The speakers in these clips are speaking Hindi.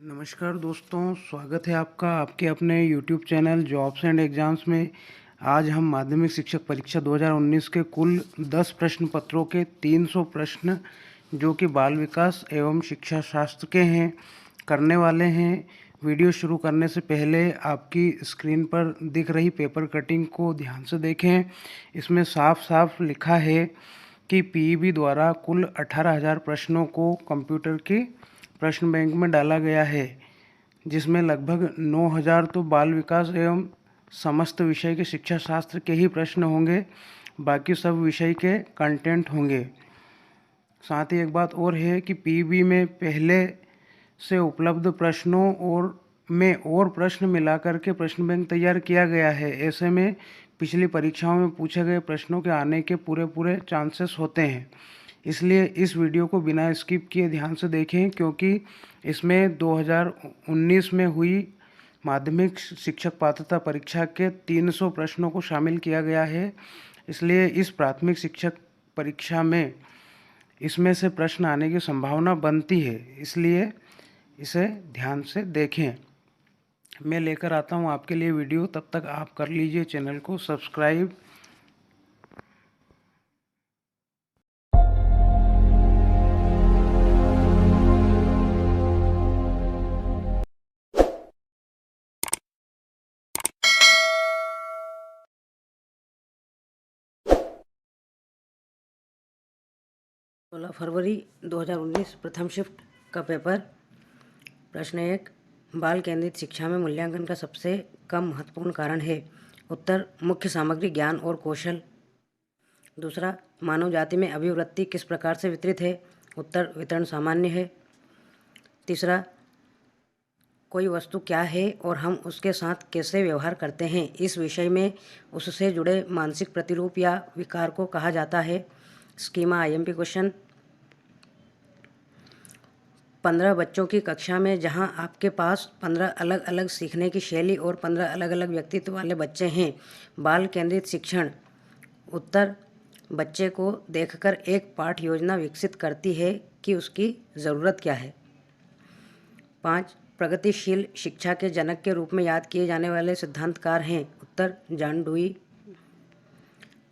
नमस्कार दोस्तों, स्वागत है आपका आपके अपने YouTube channel jobs and exams में। आज हम माध्यमिक शिक्षक परीक्षा 2019 के कुल 10 प्रश्न पत्रों के 300 प्रश्न जो कि बाल विकास एवं शिक्षा शास्त्र के हैं करने वाले हैं। वीडियो शुरू करने से पहले आपकी स्क्रीन पर दिख रही पेपर कटिंग को ध्यान से देखें। इसमें साफ साफ लिखा है कि पीईबी द्वारा कुल 18,000 प्रश्नों को कंप्यूटर की प्रश्न बैंक में डाला गया है, जिसमें लगभग 9,000 तो बाल विकास एवं समस्त विषय के शिक्षा शास्त्र के ही प्रश्न होंगे, बाकी सब विषय के कंटेंट होंगे। साथ ही एक बात और है कि पीईबी में पहले से उपलब्ध प्रश्नों और प्रश्न मिलाकर के प्रश्न बैंक तैयार किया गया है। ऐसे में पिछली परीक्षाओं में पूछे गए प्रश्नों के आने के पूरे चांसेस होते हैं। इसलिए इस वीडियो को बिना स्किप किए ध्यान से देखें, क्योंकि इसमें 2019 में हुई माध्यमिक शिक्षक पात्रता परीक्षा के 300 प्रश्नों को शामिल किया गया है। इसलिए इस प्राथमिक शिक्षक परीक्षा में इसमें से प्रश्न आने की संभावना बनती है, इसलिए इसे ध्यान से देखें। मैं लेकर आता हूँ आपके लिए वीडियो, तब तक आप कर लीजिए चैनल को सब्सक्राइब। सोलह फरवरी 2019 प्रथम शिफ्ट का पेपर। प्रश्न 1, बाल केंद्रित शिक्षा में मूल्यांकन का सबसे कम महत्वपूर्ण कारण है। उत्तर, मुख्य सामग्री, ज्ञान और कौशल। दूसरा, मानव जाति में अभिवृत्ति किस प्रकार से वितरित है। उत्तर, वितरण सामान्य है। तीसरा, कोई वस्तु क्या है और हम उसके साथ कैसे व्यवहार करते हैं, इस विषय में उससे जुड़े मानसिक प्रतिरूप या विकार को कहा जाता है। Schema IMP question. 15 बच्चों की कक्षा में जहां आपके पास 15 अलग अलग सीखने की शैली और 15 अलग अलग व्यक्तित्व वाले बच्चे हैं, बाल केंद्रित शिक्षण। उत्तर, बच्चे को देखकर एक पाठ योजना विकसित करती है कि उसकी ज़रूरत क्या है। 5, प्रगतिशील शिक्षा के जनक के रूप में याद किए जाने वाले सिद्धांतकार हैं। उत्तर, जॉन डुई।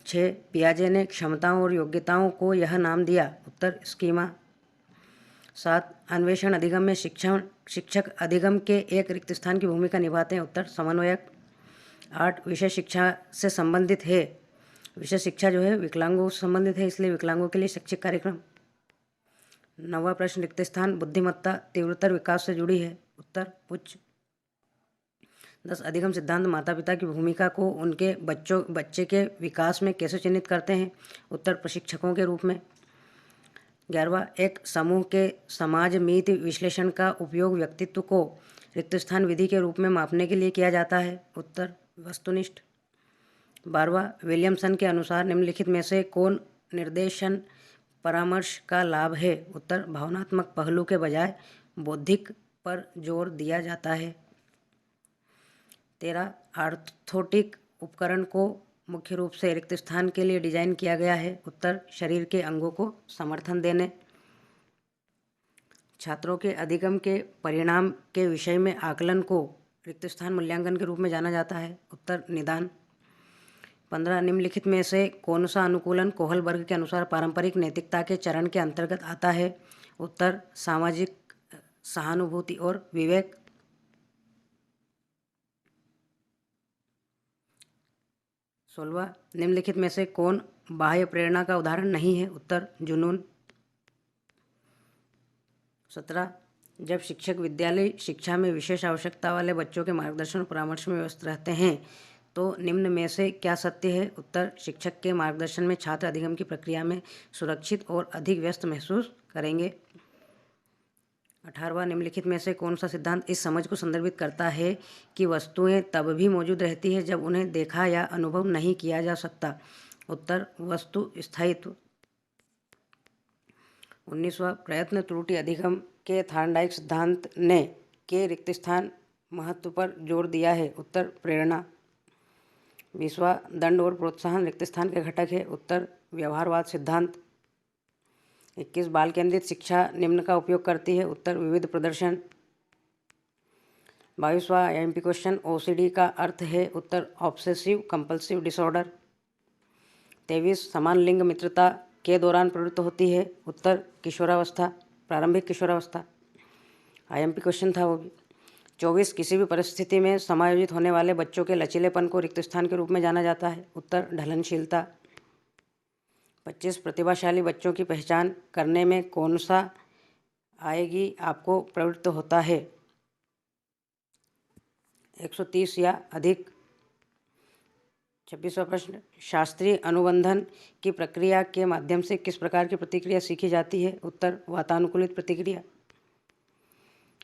6, पियाजे ने क्षमताओं और योग्यताओं को यह नाम दिया। उत्तर, स्कीमा। 7, अन्वेषण अधिगम में शिक्षक अधिगम के एक रिक्त स्थान की भूमिका निभाते हैं। उत्तर, समन्वयक। 8, विषय शिक्षा से संबंधित है। विषय शिक्षा जो है विकलांगों से संबंधित है, इसलिए विकलांगों के लिए शैक्षिक कार्यक्रम। 9वां प्रश्न, रिक्त स्थान बुद्धिमत्ता तीव्रतर विकास से जुड़ी है। उत्तर, उच्च। 10, अधिगम सिद्धांत माता पिता की भूमिका को उनके बच्चे के विकास में कैसे चिन्हित करते हैं। उत्तर, प्रशिक्षकों के रूप में। 11वां, एक समूह के समाज मीति विश्लेषण का उपयोग व्यक्तित्व को रिक्त स्थान विधि के रूप में मापने के लिए किया जाता है। उत्तर, वस्तुनिष्ठ। 12वां, विलियमसन के अनुसार निम्नलिखित में से कौन निर्देशन परामर्श का लाभ है। उत्तर, भावनात्मक पहलू के बजाय बौद्धिक पर जोर दिया जाता है। 13, आर्थोटिक उपकरण को मुख्य रूप से रिक्त स्थान के लिए डिजाइन किया गया है। उत्तर, शरीर के अंगों को समर्थन देने। छात्रों के अधिगम के परिणाम के विषय में आकलन को रिक्त स्थान मूल्यांकन के रूप में जाना जाता है। उत्तर, निदान। 15, निम्नलिखित में से कौन सा अनुकूलन कोहल वर्ग के अनुसार पारंपरिक नैतिकता के चरण के अंतर्गत आता है। उत्तर, सामाजिक सहानुभूति और विवेक। 16वां, निम्नलिखित में से कौन बाह्य प्रेरणा का उदाहरण नहीं है। उत्तर, जुनून। 17, जब शिक्षक विद्यालय शिक्षा में विशेष आवश्यकता वाले बच्चों के मार्गदर्शन और परामर्श में व्यस्त रहते हैं तो निम्न में से क्या सत्य है। उत्तर, शिक्षक के मार्गदर्शन में छात्र अधिगम की प्रक्रिया में सुरक्षित और अधिक व्यस्त महसूस करेंगे। 18वां, निम्नलिखित में से कौन सा सिद्धांत इस समझ को संदर्भित करता है कि वस्तुएं तब भी मौजूद रहती है जब उन्हें देखा या अनुभव नहीं किया जा सकता। उत्तर, वस्तु स्थायित्व। 19वां, प्रयत्न त्रुटि अधिगम के थार्नडाइक सिद्धांत ने के रिक्त स्थान महत्व पर जोर दिया है। उत्तर, प्रेरणा। 20वां, दंड और प्रोत्साहन रिक्त स्थान के घटक है। उत्तर, व्यवहारवाद सिद्धांत। 21, बाल केंद्रित शिक्षा निम्न का उपयोग करती है। उत्तर, विविध प्रदर्शन। 22वां IMP क्वेश्चन, OCD का अर्थ है? उत्तर ऑब्सेसिव कंपल्सिव डिसऑर्डर। 23 समान लिंग मित्रता के दौरान प्रवृत्त होती है? उत्तर किशोरावस्था, प्रारंभिक किशोरावस्था। IMP क्वेश्चन था वो भी। 24 किसी भी परिस्थिति में समायोजित होने वाले बच्चों के लचीलेपन को रिक्त स्थान के रूप में जाना जाता है? उत्तर ढलनशीलता। 25 प्रतिभाशाली बच्चों की पहचान करने में कौन सा आएगी आपको प्रवृत्त होता है? 130 या अधिक। 26वां प्रश्न, शास्त्रीय अनुबंधन की प्रक्रिया के माध्यम से किस प्रकार की प्रतिक्रिया सीखी जाती है? उत्तर वातानुकूलित प्रतिक्रिया।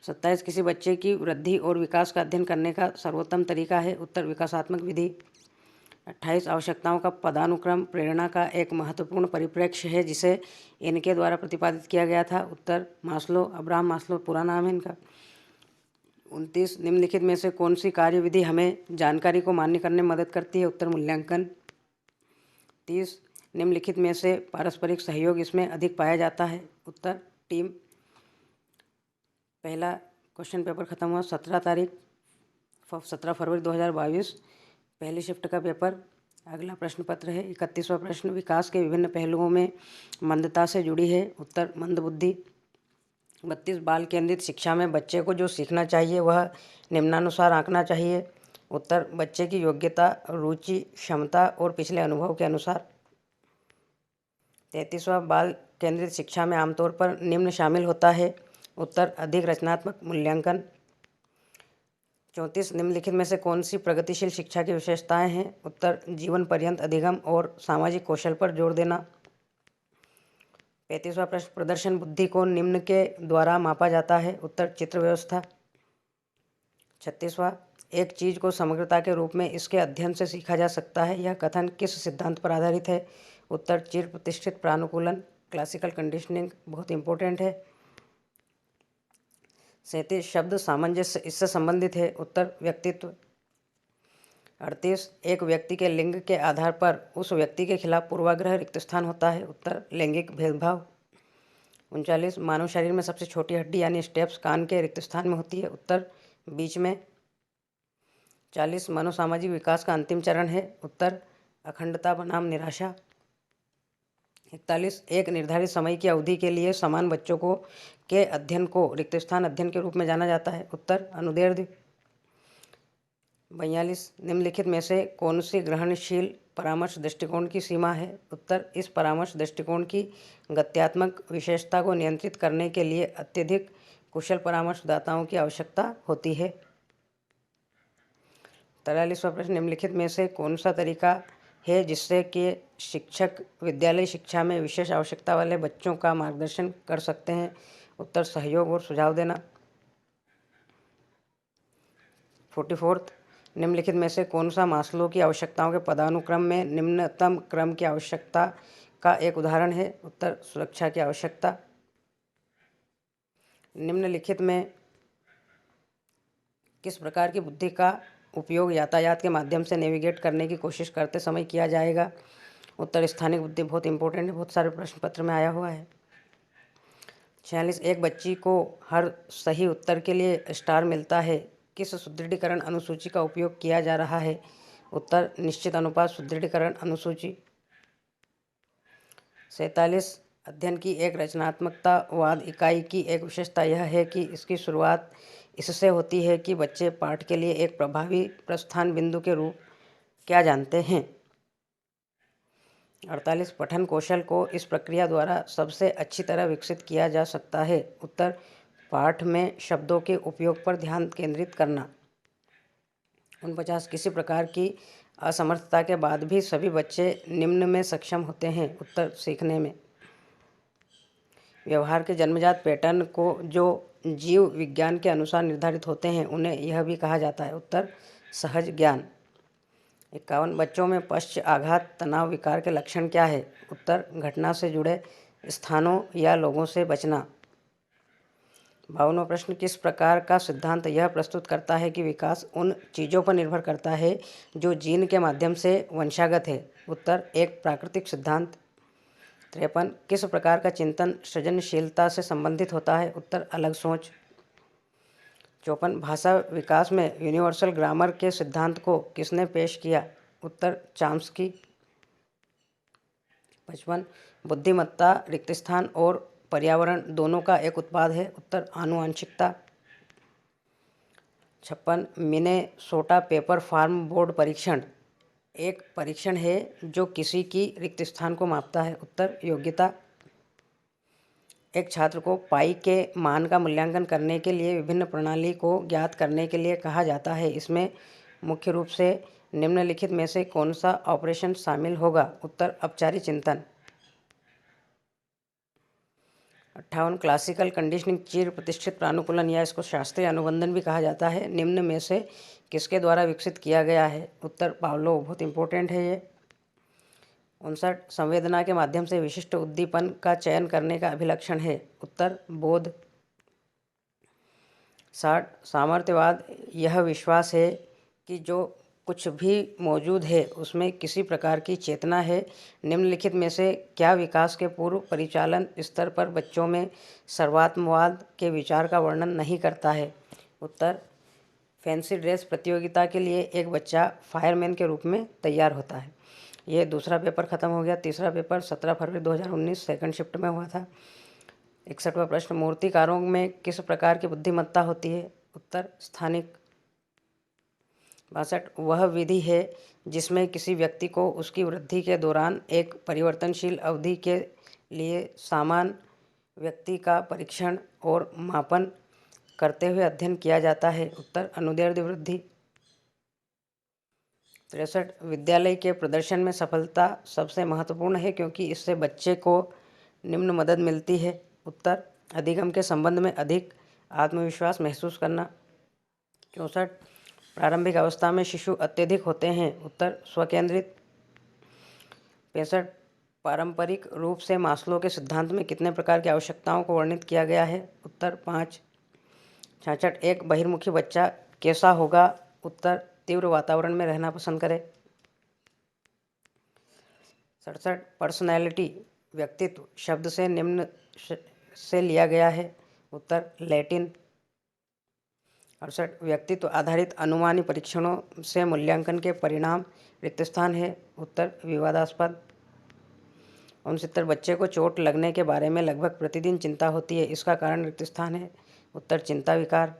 27 किसी बच्चे की वृद्धि और विकास का अध्ययन करने का सर्वोत्तम तरीका है? उत्तर विकासात्मक विधि। 28 आवश्यकताओं का पदानुक्रम प्रेरणा का एक महत्वपूर्ण परिप्रेक्ष्य है जिसे इनके द्वारा प्रतिपादित किया गया था? उत्तर मास्लो, अब्राहम मास्लो पूरा नाम है इनका। 29 निम्नलिखित में से कौन सी कार्यविधि हमें जानकारी को मान्य करने में मदद करती है? उत्तर मूल्यांकन। 30 निम्नलिखित में से पारस्परिक सहयोग इसमें अधिक पाया जाता है? उत्तर टीम। पहला क्वेश्चन पेपर ख़त्म हुआ 17 फरवरी 2022, पहली शिफ्ट का पेपर। अगला प्रश्न पत्र है 31वां प्रश्न, विकास के विभिन्न पहलुओं में मंदता से जुड़ी है? उत्तर मंदबुद्धि। 32 बाल केंद्रित शिक्षा में बच्चे को जो सीखना चाहिए वह निम्नानुसार आंकना चाहिए? उत्तर बच्चे की योग्यता, रुचि, क्षमता और पिछले अनुभव के अनुसार। 33वां बाल केंद्रित शिक्षा में आमतौर पर निम्न शामिल होता है? उत्तर अधिक रचनात्मक मूल्यांकन। 34 निम्नलिखित में से कौन सी प्रगतिशील शिक्षा की विशेषताएं हैं? उत्तर जीवन पर्यंत अधिगम और सामाजिक कौशल पर जोर देना। 35वां प्रश्न, प्रदर्शन बुद्धि को निम्न के द्वारा मापा जाता है? उत्तर चित्र व्यवस्था। 36वां, एक चीज को समग्रता के रूप में इसके अध्ययन से सीखा जा सकता है, यह कथन किस सिद्धांत पर आधारित है? उत्तर चिर प्रतिष्ठित प्रानुकूलन, क्लासिकल कंडीशनिंग बहुत इंपॉर्टेंट है। 37 शब्द सामंजस्य इससे संबंधित है? उत्तर व्यक्तित्व। 38 एक व्यक्ति के लिंग के आधार पर उस व्यक्ति के खिलाफ पूर्वाग्रह रिक्त स्थान होता है? उत्तर लैंगिक भेदभाव। 39 मानव शरीर में सबसे छोटी हड्डी यानी स्टेप्स कान के रिक्त स्थान में होती है? उत्तर बीच में। 40 मनोसामाजिक विकास का अंतिम चरण है? उत्तर अखंडता बनाम निराशा। 41 एक निर्धारित समय की अवधि के लिए समान बच्चों को के अध्ययन को रिक्त स्थान अध्ययन के रूप में जाना जाता है? उत्तर अनुदैर्ध्य। 42 निम्नलिखित में से कौन सी ग्रहणशील परामर्श दृष्टिकोण की सीमा है? उत्तर इस परामर्श दृष्टिकोण की गत्यात्मक विशेषता को नियंत्रित करने के लिए अत्यधिक कुशल परामर्शदाताओं की आवश्यकता होती है। 43वां प्रश्न, निम्नलिखित में से कौन सा तरीका है जिससे कि शिक्षक विद्यालय शिक्षा में विशेष आवश्यकता वाले बच्चों का मार्गदर्शन कर सकते हैं? उत्तर सहयोग और सुझाव देना। 44 निम्नलिखित में से कौन सा मास्लो की आवश्यकताओं के पदानुक्रम में निम्नतम क्रम की आवश्यकता का एक उदाहरण है? उत्तर सुरक्षा की आवश्यकता। निम्नलिखित में किस प्रकार की बुद्धि का उपयोग यातायात के माध्यम से नेविगेट करने की कोशिश करते समय किया जाएगा? उत्तर स्थानिक बुद्धि बहुत इंपॉर्टेंट है, बहुत सारे प्रश्न पत्र में आया हुआ है। 46 एक बच्ची को हर सही उत्तर के लिए स्टार मिलता है, किस सुदृढ़ीकरण अनुसूची का उपयोग किया जा रहा है? उत्तर निश्चित अनुपात सुदृढ़ीकरण अनुसूची। 47 अध्ययन की एक रचनात्मकतावाद इकाई की एक विशेषता यह है कि इसकी शुरुआत इससे होती है कि बच्चे पाठ के लिए एक प्रभावी प्रस्थान बिंदु के रूप क्या जानते हैं? 48 पठन कौशल को इस प्रक्रिया द्वारा सबसे अच्छी तरह विकसित किया जा सकता है? उत्तर पाठ में शब्दों के उपयोग पर ध्यान केंद्रित करना। 49 किसी प्रकार की असमर्थता के बाद भी सभी बच्चे निम्न में सक्षम होते हैं? उत्तर सीखने में। व्यवहार के जन्मजात पैटर्न को जो जीव विज्ञान के अनुसार निर्धारित होते हैं उन्हें यह भी कहा जाता है? उत्तर सहज ज्ञान। 51 बच्चों में पश्च आघात तनाव विकार के लक्षण क्या है? उत्तर घटना से जुड़े स्थानों या लोगों से बचना। 52वां प्रश्न, किस प्रकार का सिद्धांत यह प्रस्तुत करता है कि विकास उन चीज़ों पर निर्भर करता है जो जीन के माध्यम से वंशागत है? उत्तर एक प्राकृतिक सिद्धांत। 53 किस प्रकार का चिंतन सृजनशीलता से संबंधित होता है? उत्तर अलग सोच। 54 भाषा विकास में यूनिवर्सल ग्रामर के सिद्धांत को किसने पेश किया? उत्तर चॉम्स्की। 55 बुद्धिमत्ता रिक्त स्थान और पर्यावरण दोनों का एक उत्पाद है? उत्तर आनुवंशिकता। 56 मिनेसोटा पेपर फार्म बोर्ड परीक्षण एक परीक्षण है जो किसी की रिक्त स्थान को मापता है? उत्तर योग्यता। एक छात्र को पाई के मान का मूल्यांकन करने के लिए विभिन्न प्रणाली को ज्ञात करने के लिए कहा जाता है। इसमें मुख्य रूप से निम्नलिखित में से कौन सा ऑपरेशन शामिल होगा? उत्तर अपचारी चिंतन। 58 क्लासिकल कंडीशनिंग चिर प्रतिष्ठित प्रानुकूलन या इसको शास्त्रीय अनुबंधन भी कहा जाता है, निम्न में से किसके द्वारा विकसित किया गया है? उत्तर पावलोव। बहुत इंपॉर्टेंट है ये। 59 संवेदना के माध्यम से विशिष्ट उद्दीपन का चयन करने का अभिलक्षण है? उत्तर बोध। 60 सामर्थ्यवाद यह विश्वास है कि जो कुछ भी मौजूद है उसमें किसी प्रकार की चेतना है। निम्नलिखित में से क्या विकास के पूर्व परिचालन स्तर पर बच्चों में सर्वात्मवाद के विचार का वर्णन नहीं करता है? उत्तर फैंसी ड्रेस प्रतियोगिता के लिए एक बच्चा फायरमैन के रूप में तैयार होता है। ये दूसरा पेपर ख़त्म हो गया। तीसरा पेपर 17 फरवरी 2019 सेकंड शिफ्ट में हुआ था। 61वां प्रश्न मूर्तिकारों में किस प्रकार की बुद्धिमत्ता होती है? उत्तर स्थानिक। 62 वह विधि है जिसमें किसी व्यक्ति को उसकी वृद्धि के दौरान एक परिवर्तनशील अवधि के लिए समान व्यक्ति का परीक्षण और मापन करते हुए अध्ययन किया जाता है? उत्तर अनुदैर्ध्य वृद्धि। 63 विद्यालय के प्रदर्शन में सफलता सबसे महत्वपूर्ण है क्योंकि इससे बच्चे को निम्न मदद मिलती है? उत्तर अधिगम के संबंध में अधिक आत्मविश्वास महसूस करना। 64 प्रारंभिक अवस्था में शिशु अत्यधिक होते हैं? उत्तर स्वकेंद्रित। 65 पारंपरिक रूप से मास्लो के सिद्धांत में कितने प्रकार की आवश्यकताओं को वर्णित किया गया है? उत्तर 5। 66 एक बहिर्मुखी बच्चा कैसा होगा? उत्तर तीव्र वातावरण में रहना पसंद करे। 67 पर्सनैलिटी व्यक्तित्व शब्द से निम्न से लिया गया है? उत्तर लैटिन। 68 व्यक्तित्व आधारित अनुमानी परीक्षणों से मूल्यांकन के परिणाम रिक्त स्थान है? उत्तर विवादास्पद। 69 बच्चे को चोट लगने के बारे में लगभग प्रतिदिन चिंता होती है, इसका कारण रिक्त स्थान है? उत्तर चिंता विकार।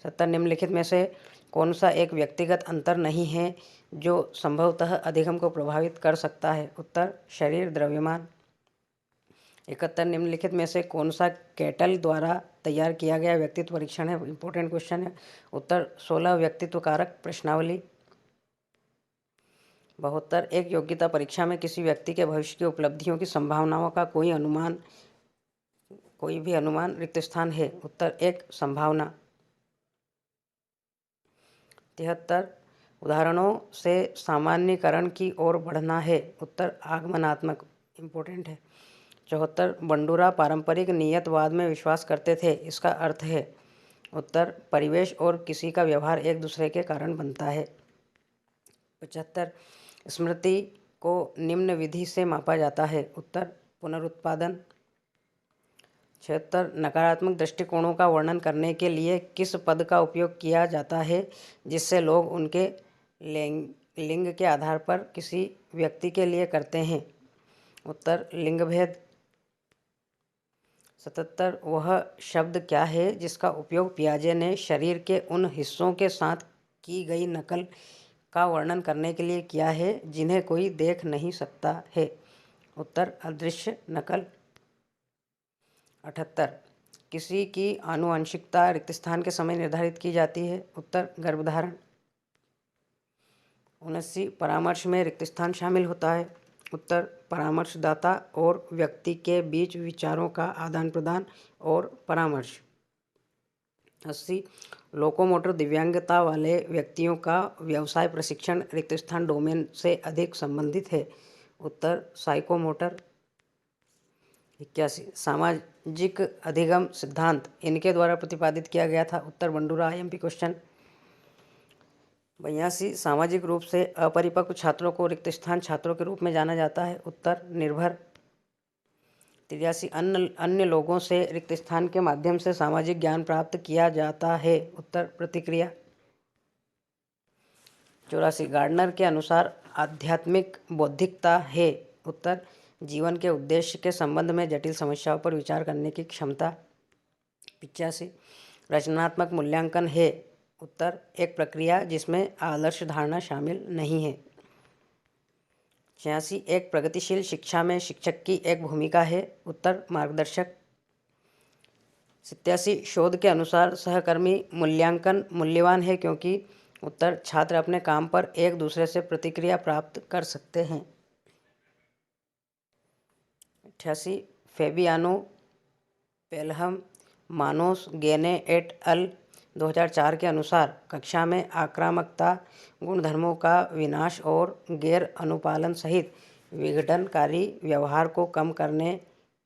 70 निम्नलिखित में से कौन सा एक व्यक्तिगत अंतर नहीं है जो संभवतः अधिगम को प्रभावित कर सकता है? उत्तर शरीर द्रव्यमान। 71 निम्नलिखित में से कौन सा कैटल द्वारा तैयार किया गया व्यक्तित्व परीक्षण है? इंपॉर्टेंट क्वेश्चन है। उत्तर 16 व्यक्तित्व कारक प्रश्नावली। 72 एक योग्यता परीक्षा में किसी व्यक्ति के भविष्य की उपलब्धियों की संभावनाओं का कोई भी अनुमान रिक्त स्थान है? उत्तर एक संभावना। 73 उदाहरणों से सामान्यीकरण की ओर बढ़ना है? उत्तर आगमनात्मक। इंपॉर्टेंट है। 74 बंडूरा पारंपरिक नियतवाद में विश्वास करते थे, इसका अर्थ है? उत्तर परिवेश और किसी का व्यवहार एक दूसरे के कारण बनता है। 75 स्मृति को निम्न विधि से मापा जाता है? उत्तर पुनरुत्पादन। 76 नकारात्मक दृष्टिकोणों का वर्णन करने के लिए किस पद का उपयोग किया जाता है जिससे लोग उनके लिंग के आधार पर किसी व्यक्ति के लिए करते हैं? उत्तर लिंगभेद। 77 वह शब्द क्या है जिसका उपयोग पियाजे ने शरीर के उन हिस्सों के साथ की गई नकल का वर्णन करने के लिए किया है जिन्हें कोई देख नहीं सकता है? उत्तर अदृश्य नकल। 78 किसी की आनुवंशिकता रिक्त स्थान के समय निर्धारित की जाती है? उत्तर गर्भधारण। 79 परामर्श में रिक्त स्थान शामिल होता है? उत्तर परामर्शदाता और व्यक्ति के बीच विचारों का आदान प्रदान और परामर्श। 80 लोकोमोटर दिव्यांगता वाले व्यक्तियों का व्यवसाय प्रशिक्षण रिक्त स्थान डोमेन से अधिक संबंधित है? उत्तर साइकोमोटर। 81 सामाजिक अधिगम सिद्धांत इनके द्वारा प्रतिपादित किया गया था? उत्तर बंडूरा। IMP question. 82 सामाजिक रूप से अपरिपक्व छात्रों को रिक्त स्थान छात्रों के रूप में जाना जाता है? उत्तर निर्भर। 83 अन्य लोगों से रिक्त स्थान के माध्यम से सामाजिक ज्ञान प्राप्त किया जाता है। उत्तर प्रतिक्रिया। 84 गार्डनर के अनुसार आध्यात्मिक बौद्धिकता है। उत्तर जीवन के उद्देश्य के संबंध में जटिल समस्याओं पर विचार करने की क्षमता। 85 रचनात्मक मूल्यांकन है। उत्तर एक प्रक्रिया जिसमें आदर्श धारणा शामिल नहीं है। 86 एक प्रगतिशील शिक्षा में शिक्षक की एक भूमिका है। उत्तर मार्गदर्शक। 87 शोध के अनुसार सहकर्मी मूल्यांकन मूल्यवान है क्योंकि उत्तर छात्र अपने काम पर एक दूसरे से प्रतिक्रिया प्राप्त कर सकते हैं। 88 फेबियानो पेलहम मानोस गेने एट अल 2004 के अनुसार कक्षा में आक्रामकता गुणधर्मों का विनाश और गैर अनुपालन सहित विघटनकारी व्यवहार को कम करने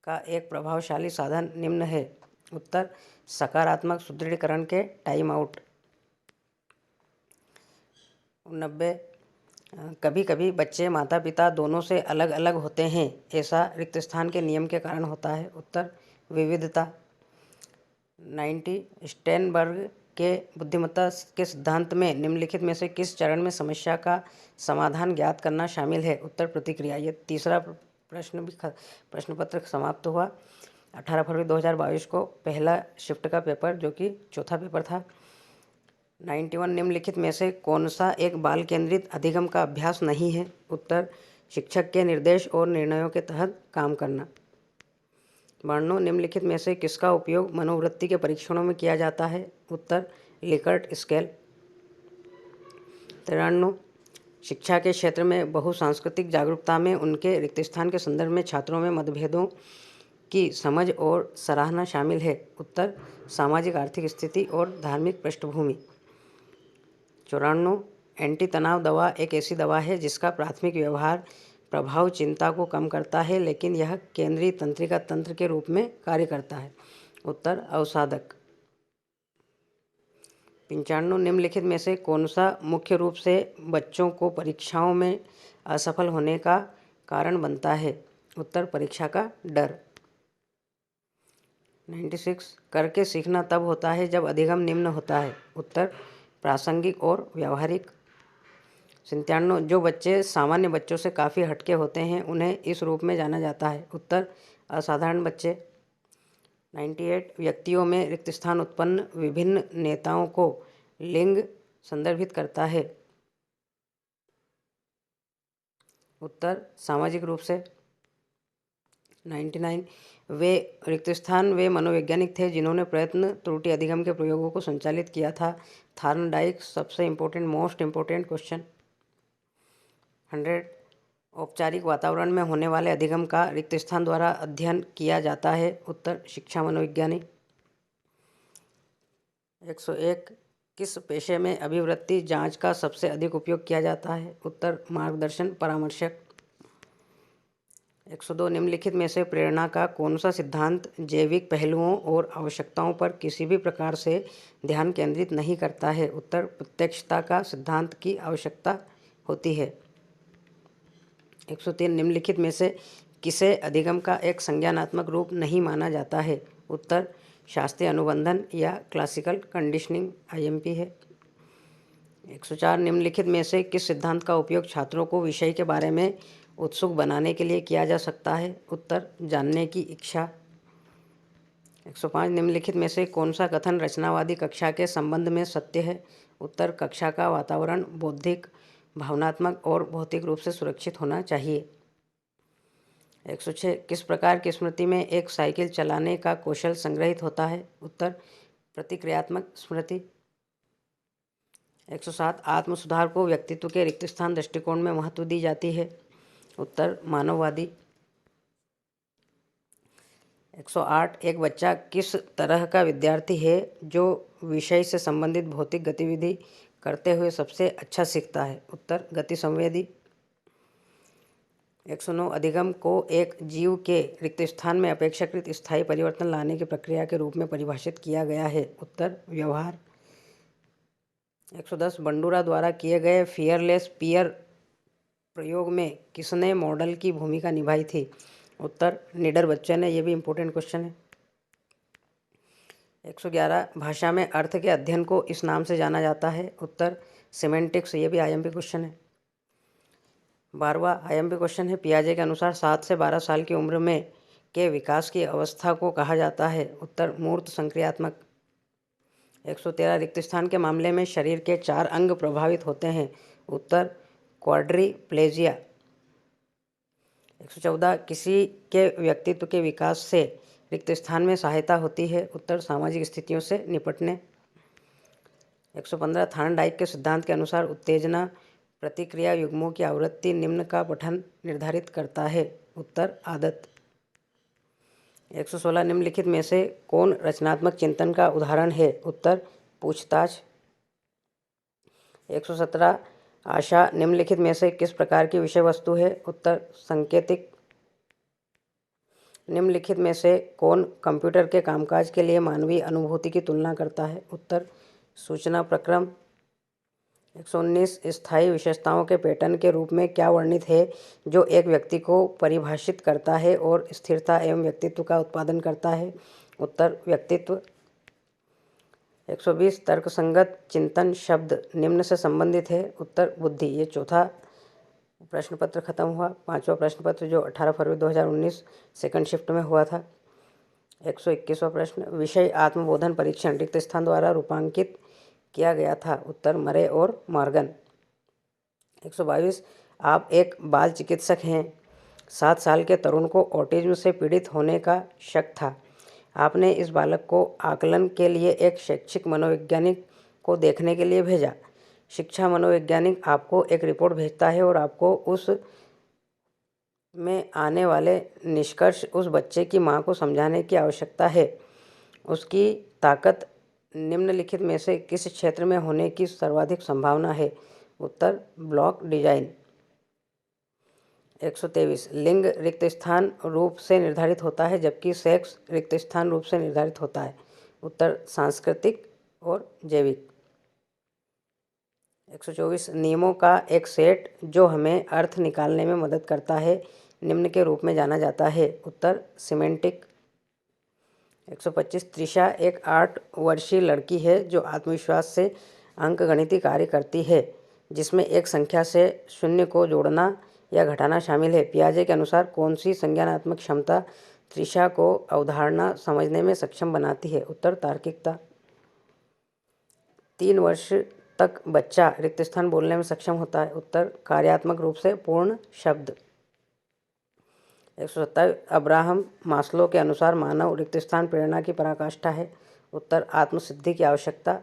का एक प्रभावशाली साधन निम्न है। उत्तर सकारात्मक सुदृढ़ीकरण के टाइम आउट। 90 कभी कभी बच्चे माता पिता दोनों से अलग अलग होते हैं, ऐसा रिक्त स्थान के नियम के कारण होता है। उत्तर विविधता। 90 स्टेनबर्ग के बुद्धिमत्ता के सिद्धांत में निम्नलिखित में से किस चरण में समस्या का समाधान ज्ञात करना शामिल है। उत्तर प्रतिक्रिया। ये तीसरा प्रश्न पत्र समाप्त हुआ। 18 फरवरी 2022 को पहला शिफ्ट का पेपर जो कि चौथा पेपर था। 91 निम्नलिखित में से कौन सा एक बाल केंद्रित अधिगम का अभ्यास नहीं है। उत्तर शिक्षक के निर्देश और निर्णयों के तहत काम करना। 92 निम्नलिखित में से किसका उपयोग मनोवृत्ति के परीक्षणों में किया जाता है। उत्तर लिकर्ट स्केल। 93 शिक्षा के क्षेत्र में बहुसांस्कृतिक जागरूकता में उनके रिक्त स्थान के संदर्भ में छात्रों में मतभेदों की समझ और सराहना शामिल है। उत्तर सामाजिक आर्थिक स्थिति और धार्मिक पृष्ठभूमि। 94 एंटी तनाव दवा एक ऐसी दवा है जिसका प्राथमिक व्यवहार प्रभाव चिंता को कम करता है, लेकिन यह केंद्रीय तंत्रिका तंत्र के रूप में कार्य करता है। उत्तर अवसादक। 95 निम्नलिखित में से कौन सा मुख्य रूप से बच्चों को परीक्षाओं में असफल होने का कारण बनता है। उत्तर परीक्षा का डर। 96 करके सीखना तब होता है जब अधिगम निम्न होता है। उत्तर प्रासंगिक और व्यावहारिक। 97 जो बच्चे सामान्य बच्चों से काफ़ी हटके होते हैं उन्हें इस रूप में जाना जाता है। उत्तर असाधारण बच्चे। 98 व्यक्तियों में रिक्त स्थान उत्पन्न विभिन्न नेताओं को लिंग संदर्भित करता है। उत्तर सामाजिक रूप से। 99 वे रिक्त स्थान वे मनोवैज्ञानिक थे जिन्होंने प्रयत्न त्रुटि अधिगम के प्रयोगों को संचालित किया था। थार्नडाइक सबसे मोस्ट इम्पोर्टेंट क्वेश्चन। 100 औपचारिक वातावरण में होने वाले अधिगम का रिक्त स्थान द्वारा अध्ययन किया जाता है। उत्तर शिक्षा मनोविज्ञानी। 101 किस पेशे में अभिवृत्ति जांच का सबसे अधिक उपयोग किया जाता है। उत्तर मार्गदर्शन परामर्शक। 102 निम्नलिखित में से प्रेरणा का कौन सा सिद्धांत जैविक पहलुओं और आवश्यकताओं पर किसी भी प्रकार से ध्यान केंद्रित नहीं करता है। उत्तर प्रत्यक्षता का सिद्धांत की आवश्यकता होती है। 103 निम्नलिखित में से किसे अधिगम का एक संज्ञानात्मक रूप नहीं माना जाता है। उत्तर शास्त्रीय अनुबंधन या क्लासिकल कंडीशनिंग IMP है। 104 निम्नलिखित में से किस सिद्धांत का उपयोग छात्रों को विषय के बारे में उत्सुक बनाने के लिए किया जा सकता है। उत्तर जानने की इच्छा। 105 निम्नलिखित में से कौन सा कथन रचनावादी कक्षा के संबंध में सत्य है। उत्तर कक्षा का वातावरण बौद्धिक भावनात्मक और भौतिक रूप से सुरक्षित होना चाहिए। 106 किस प्रकार की स्मृति में एक साइकिल चलाने का कौशल संग्रहित होता है। उत्तर प्रतिक्रियात्मक स्मृति। 107 आत्म सुधार को व्यक्तित्व के रिक्त स्थान दृष्टिकोण में महत्व दी जाती है। उत्तर मानववादी। 108 एक बच्चा किस तरह का विद्यार्थी है जो विषय से संबंधित भौतिक गतिविधि करते हुए सबसे अच्छा सीखता है। उत्तर गति संवेदी। 109 अधिगम को एक जीव के रिक्त स्थान में अपेक्षाकृत स्थायी परिवर्तन लाने की प्रक्रिया के रूप में परिभाषित किया गया है। उत्तर व्यवहार। 110 बंडूरा द्वारा किए गए फियरलेस पियर प्रयोग में किसने मॉडल की भूमिका निभाई थी। उत्तर निडर बच्चे ने। ये भी इम्पोर्टेंट क्वेश्चन है। 111 भाषा में अर्थ के अध्ययन को इस नाम से जाना जाता है। उत्तर सिमेंटिक्स। ये भी आईएमपी क्वेश्चन है। 12वां आईएमपी क्वेश्चन है, पियाजे के अनुसार 7 से 12 साल की उम्र में के विकास की अवस्था को कहा जाता है। उत्तर मूर्त संक्रियात्मक। 113 रिक्त स्थान के मामले में शरीर के 4 अंग प्रभावित होते हैं। उत्तर क्वाड्रीप्लेजिया। 114 किसी के व्यक्तित्व के विकास से रिक्त स्थान में सहायता होती है। उत्तर सामाजिक स्थितियों से निपटने। 115 थार्नडाइक के सिद्धांत के अनुसार उत्तेजना प्रतिक्रिया युग्मों की आवृत्ति निम्न का पठन निर्धारित करता है। उत्तर आदत। 116 निम्नलिखित में से कौन रचनात्मक चिंतन का उदाहरण है। उत्तर पूछताछ। 117 आशा निम्नलिखित में से किस प्रकार की विषय वस्तु है। उत्तर संकेतिक। निम्नलिखित में से कौन कंप्यूटर के कामकाज के लिए मानवीय अनुभूति की तुलना करता है। उत्तर सूचना प्रक्रम। 119 स्थायी विशेषताओं के पैटर्न के रूप में क्या वर्णित है जो एक व्यक्ति को परिभाषित करता है और स्थिरता एवं व्यक्तित्व का उत्पादन करता है। उत्तर व्यक्तित्व। 120 तर्कसंगत चिंतन शब्द निम्न से संबंधित है। उत्तर बुद्धि। ये चौथा प्रश्न पत्र खत्म हुआ। 5वां प्रश्न पत्र जो 18 फरवरी 2019 सेकंड शिफ्ट में हुआ था। 121वां प्रश्न, विषय आत्मबोधन परीक्षण रिक्त स्थान द्वारा रूपांकित किया गया था। उत्तर मरे और मॉर्गन। 122 आप एक बाल चिकित्सक हैं। 7 साल के तरुण को ऑटिज्म से पीड़ित होने का शक था। आपने इस बालक को आकलन के लिए एक शैक्षिक मनोवैज्ञानिक को देखने के लिए भेजा। शिक्षा मनोवैज्ञानिक आपको एक रिपोर्ट भेजता है और आपको उस में आने वाले निष्कर्ष उस बच्चे की मां को समझाने की आवश्यकता है। उसकी ताकत निम्नलिखित में से किस क्षेत्र में होने की सर्वाधिक संभावना है। उत्तर ब्लॉक डिजाइन। 123 लिंग रिक्त स्थान रूप से निर्धारित होता है जबकि सेक्स रिक्त स्थान रूप से निर्धारित होता है। उत्तर सांस्कृतिक और जैविक। 124 नियमों का एक सेट जो हमें अर्थ निकालने में मदद करता है निम्न के रूप में जाना जाता है। उत्तर सिमेंटिक। 125 त्रिशा एक 8 वर्षीय लड़की है जो आत्मविश्वास से अंकगणितीय कार्य करती है जिसमें एक संख्या से शून्य को जोड़ना या घटाना शामिल है। पियाजे के अनुसार कौन सी संज्ञानात्मक क्षमता त्रिशा को अवधारणा समझने में सक्षम बनाती है। उत्तर तार्किकता। 3 वर्ष तक बच्चा रिक्त स्थान बोलने में सक्षम होता है। उत्तर कार्यात्मक रूप से पूर्ण शब्द। 127 अब्राहम मास्लो के अनुसार मानव रिक्त स्थान प्रेरणा की पराकाष्ठा है। उत्तर आत्मसिद्धि की आवश्यकता।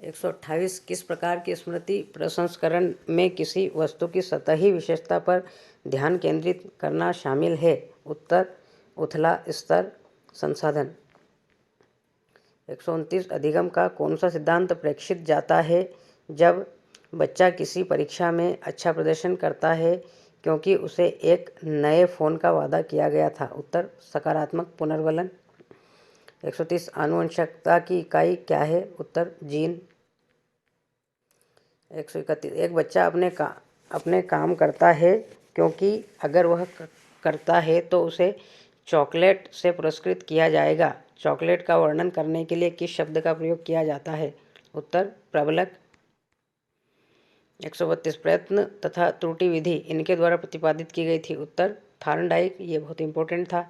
128 किस प्रकार की स्मृति प्रसंस्करण में किसी वस्तु की सतही विशेषता पर ध्यान केंद्रित करना शामिल है। उत्तर उथला स्तर संसाधन। 129 अधिगम का कौन सा सिद्धांत प्रेक्षित जाता है जब बच्चा किसी परीक्षा में अच्छा प्रदर्शन करता है क्योंकि उसे एक नए फ़ोन का वादा किया गया था। उत्तर सकारात्मक पुनर्वलन। 130 आनुवंशिकता की इकाई क्या है। उत्तर जीन। 131 एक बच्चा अपने काम करता है क्योंकि अगर वह करता है तो उसे चॉकलेट से पुरस्कृत किया जाएगा। चॉकलेट का वर्णन करने के लिए किस शब्द का प्रयोग किया जाता है। उत्तर प्रबलक। 132 प्रयत्न तथा त्रुटि विधि इनके द्वारा प्रतिपादित की गई थी। उत्तर थार्नडाइक। ये बहुत इंपॉर्टेंट था।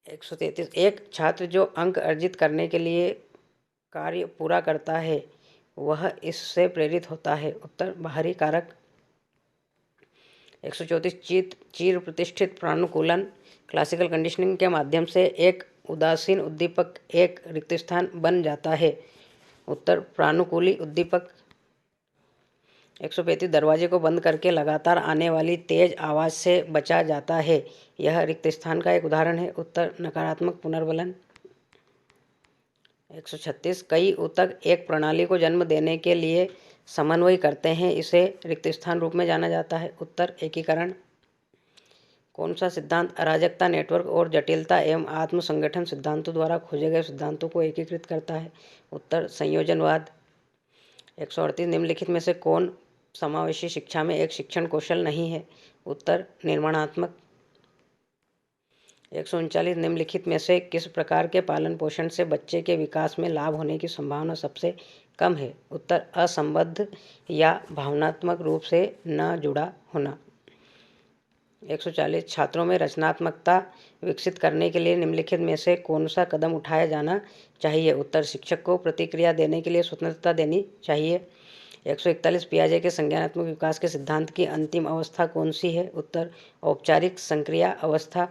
133 एक छात्र जो अंक अर्जित करने के लिए कार्य पूरा करता है वह इससे प्रेरित होता है। उत्तर बाहरी कारक। 134 चीर प्रतिष्ठित प्रानुकूलन क्लासिकल कंडीशनिंग के माध्यम से एक उदासीन उद्दीपक एक रिक्त स्थान बन जाता है। उत्तर प्रानुकूली उद्दीपक। 135 दरवाजे को बंद करके लगातार आने वाली तेज आवाज़ से बचा जाता है। यह रिक्त स्थान का एक उदाहरण है। उत्तर नकारात्मक पुनर्वलन। 136 कई ऊतक एक प्रणाली को जन्म देने के लिए समन्वय करते हैं। इसे रिक्त स्थान रूप में जाना जाता है। उत्तर एकीकरण। कौन सा सिद्धांत अराजकता नेटवर्क और जटिलता एवं आत्म संगठन सिद्धांतों द्वारा खोजे गए सिद्धांतों को एकीकृत करता है। उत्तर संयोजनवाद। 138 निम्नलिखित में से कौन समावेशी शिक्षा में एक शिक्षण कौशल नहीं है? उत्तर निर्माणात्मक। 139 निम्नलिखित में से किस प्रकार के पालन पोषण से बच्चे के विकास में लाभ होने की संभावना सबसे कम है? उत्तर असंबद्ध या भावनात्मक रूप से न जुड़ा होना। 140 छात्रों में रचनात्मकता विकसित करने के लिए निम्नलिखित में से कौन सा कदम उठाया जाना चाहिए? उत्तर शिक्षक को प्रतिक्रिया देने के लिए स्वतंत्रता देनी चाहिए। 141 पियाजे के संज्ञानात्मक विकास के सिद्धांत की अंतिम अवस्था कौन सी है? उत्तर औपचारिक संक्रिया अवस्था।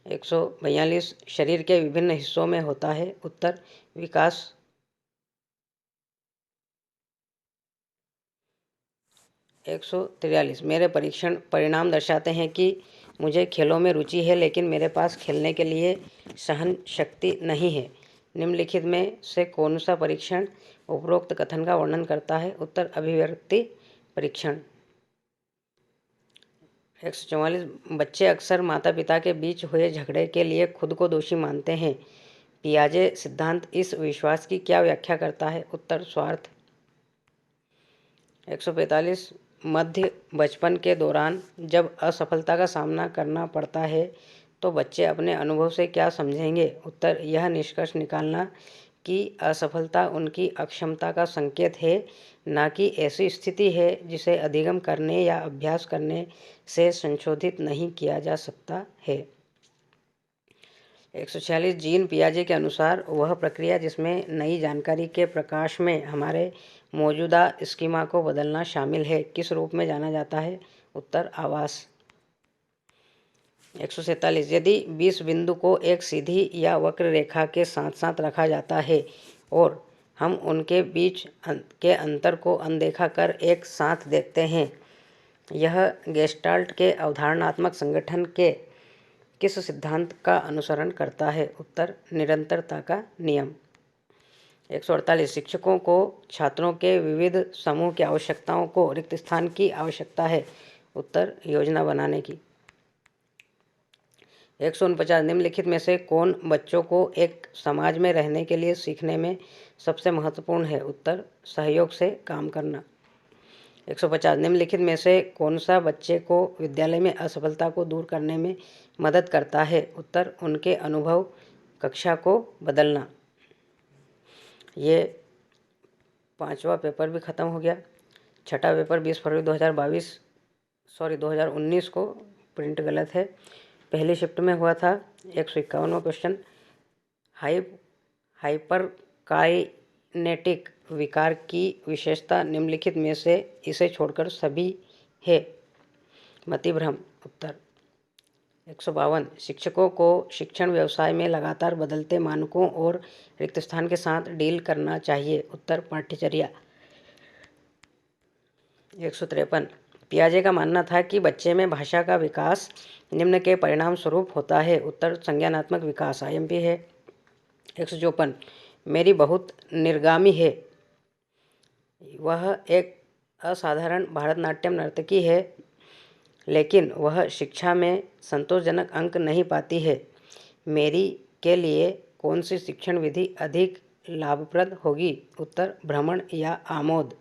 142 शरीर के विभिन्न हिस्सों में होता है? उत्तर विकास। 143 मेरे परीक्षण परिणाम दर्शाते हैं कि मुझे खेलों में रुचि है लेकिन मेरे पास खेलने के लिए सहन शक्ति नहीं है। निम्नलिखित में से कौन सा परीक्षण उपरोक्त कथन का वर्णन करता है? उत्तर अभिव्यक्ति परीक्षण। 144 बच्चे अक्सर माता पिता के बीच हुए झगड़े के लिए खुद को दोषी मानते हैं। पियाजे सिद्धांत इस विश्वास की क्या व्याख्या करता है? उत्तर स्वार्थ। 145 मध्य बचपन के दौरान जब असफलता का सामना करना पड़ता है तो बच्चे अपने अनुभव से क्या समझेंगे? उत्तर यह निष्कर्ष निकालना कि असफलता उनकी अक्षमता का संकेत है, ना कि ऐसी स्थिति है जिसे अधिगम करने या अभ्यास करने से संशोधित नहीं किया जा सकता है। 146 जीन पियाजे के अनुसार वह प्रक्रिया जिसमें नई जानकारी के प्रकाश में हमारे मौजूदा स्कीमा को बदलना शामिल है किस रूप में जाना जाता है? उत्तर आवास। 147 यदि 20 बिंदु को एक सीधी या वक्र रेखा के साथ साथ रखा जाता है और हम उनके बीच के अंतर को अनदेखा कर एक साथ देखते हैं, यह गेस्टाल्ट के अवधारणात्मक संगठन के किस सिद्धांत का अनुसरण करता है? उत्तर निरंतरता का नियम। 148 शिक्षकों को छात्रों के विविध समूह की आवश्यकताओं को रिक्त स्थान की आवश्यकता है? उत्तर योजना बनाने की। 149 निम्नलिखित में से कौन बच्चों को एक समाज में रहने के लिए सीखने में सबसे महत्वपूर्ण है? उत्तर सहयोग से काम करना। 150 निम्नलिखित में से कौन सा बच्चे को विद्यालय में असफलता को दूर करने में मदद करता है? उत्तर उनके अनुभव कक्षा को बदलना। ये 5वां पेपर भी ख़त्म हो गया। छठा पेपर 20 फरवरी 2019 को, प्रिंट गलत है, पहली शिफ्ट में हुआ था। 151वां क्वेश्चन हाइपरकाइनेटिक विकार की विशेषता निम्नलिखित में से इसे छोड़कर सभी है? मतिभ्रम। उत्तर 152 शिक्षकों को शिक्षण व्यवसाय में लगातार बदलते मानकों और रिक्त स्थान के साथ डील करना चाहिए? उत्तर पाठ्यचर्या। 153 पियाजे का मानना था कि बच्चे में भाषा का विकास निम्न के परिणाम स्वरूप होता है? उत्तर संज्ञानात्मक विकास। IMP है। 154 मेरी बहुत निर्गामी है। वह एक असाधारण भारतनाट्यम नर्तकी है लेकिन वह शिक्षा में संतोषजनक अंक नहीं पाती है। मेरी के लिए कौन सी शिक्षण विधि अधिक लाभप्रद होगी? उत्तर भ्रमण या आमोद।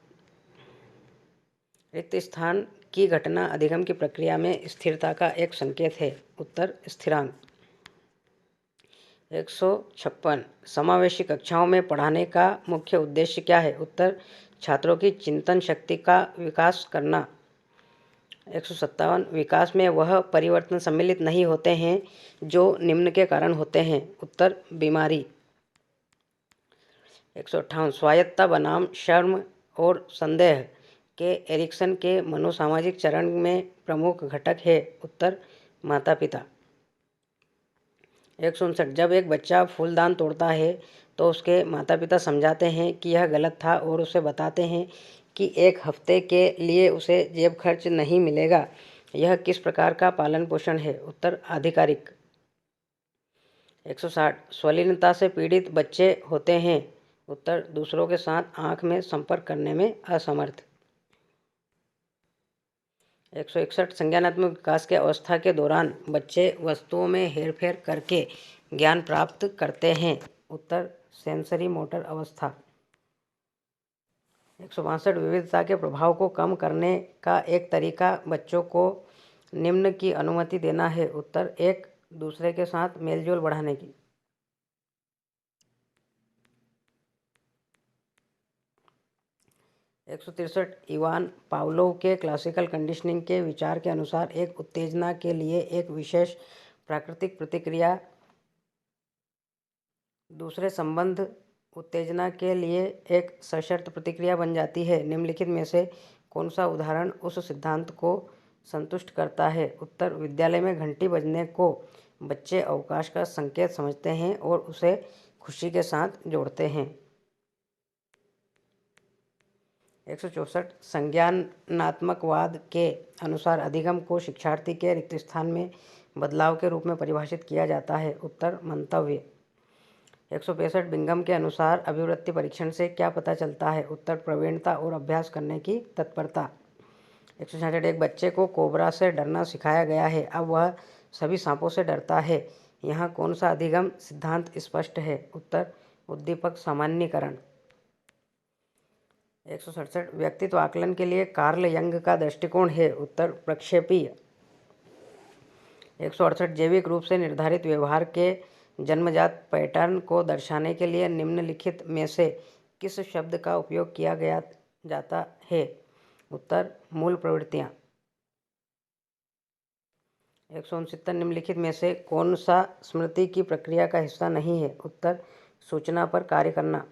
रिक्त स्थान की घटना अधिगम की प्रक्रिया में स्थिरता का एक संकेत है? उत्तर स्थिरांक। 156 समावेशी कक्षाओं में पढ़ाने का मुख्य उद्देश्य क्या है? उत्तर छात्रों की चिंतन शक्ति का विकास करना। 157 विकास में वह परिवर्तन सम्मिलित नहीं होते हैं जो निम्न के कारण होते हैं? उत्तर बीमारी। 158 स्वायत्तता बनाम शर्म और संदेह के एरिक्सन के मनोसामाजिक चरण में प्रमुख घटक है? उत्तर माता पिता। 159 जब एक बच्चा फूलदान तोड़ता है तो उसके माता पिता समझाते हैं कि यह गलत था और उसे बताते हैं कि एक हफ्ते के लिए उसे जेब खर्च नहीं मिलेगा। यह किस प्रकार का पालन पोषण है? उत्तर आधिकारिक। 160 स्वलीनता से पीड़ित बच्चे होते हैं? उत्तर दूसरों के साथ आंख में संपर्क करने में असमर्थ। 161 संज्ञानात्मक विकास के अवस्था के दौरान बच्चे वस्तुओं में हेरफेर करके ज्ञान प्राप्त करते हैं? उत्तर सेंसरी मोटर अवस्था। 162 विविधता के प्रभाव को कम करने का एक तरीका बच्चों को निम्न की अनुमति देना है। उत्तर, एक दूसरे के साथ मेलजोल बढ़ाने की। 163 इवान पावलोव के क्लासिकल कंडीशनिंग के विचार के अनुसार एक उत्तेजना के लिए एक विशेष प्राकृतिक प्रतिक्रिया दूसरे संबंध उत्तेजना के लिए एक सशर्त प्रतिक्रिया बन जाती है। निम्नलिखित में से कौन सा उदाहरण उस सिद्धांत को संतुष्ट करता है? उत्तर, विद्यालय में घंटी बजने को बच्चे अवकाश का संकेत समझते हैं और उसे खुशी के साथ जोड़ते हैं। 164 संज्ञानात्मकवाद के अनुसार अधिगम को शिक्षार्थी के रिक्त स्थान में बदलाव के रूप में परिभाषित किया जाता है। उत्तर, मंतव्य। 165 बिंगम के अनुसार अभिवृत्ति परीक्षण से क्या पता चलता है? उत्तर, प्रवीणता और अभ्यास करने की तत्परता। 166 एक बच्चे को कोबरा से डरना सिखाया गया है, अब वह सभी सांपों से डरता है। यहाँ कौन सा अधिगम सिद्धांत स्पष्ट है? उत्तर, उद्दीपक सामान्यीकरण। 167 व्यक्तित्व आकलन के लिए कार्ल यंग का दृष्टिकोण है। उत्तर, प्रक्षेपीय। 168 जैविक रूप से निर्धारित व्यवहार के जन्मजात पैटर्न को दर्शाने के लिए निम्नलिखित में से किस शब्द का उपयोग किया गया जाता है? उत्तर, मूल प्रवृत्तियाँ। 169 निम्नलिखित में से कौन सा स्मृति की प्रक्रिया का हिस्सा नहीं है? उत्तर, सूचना पर कार्य करना।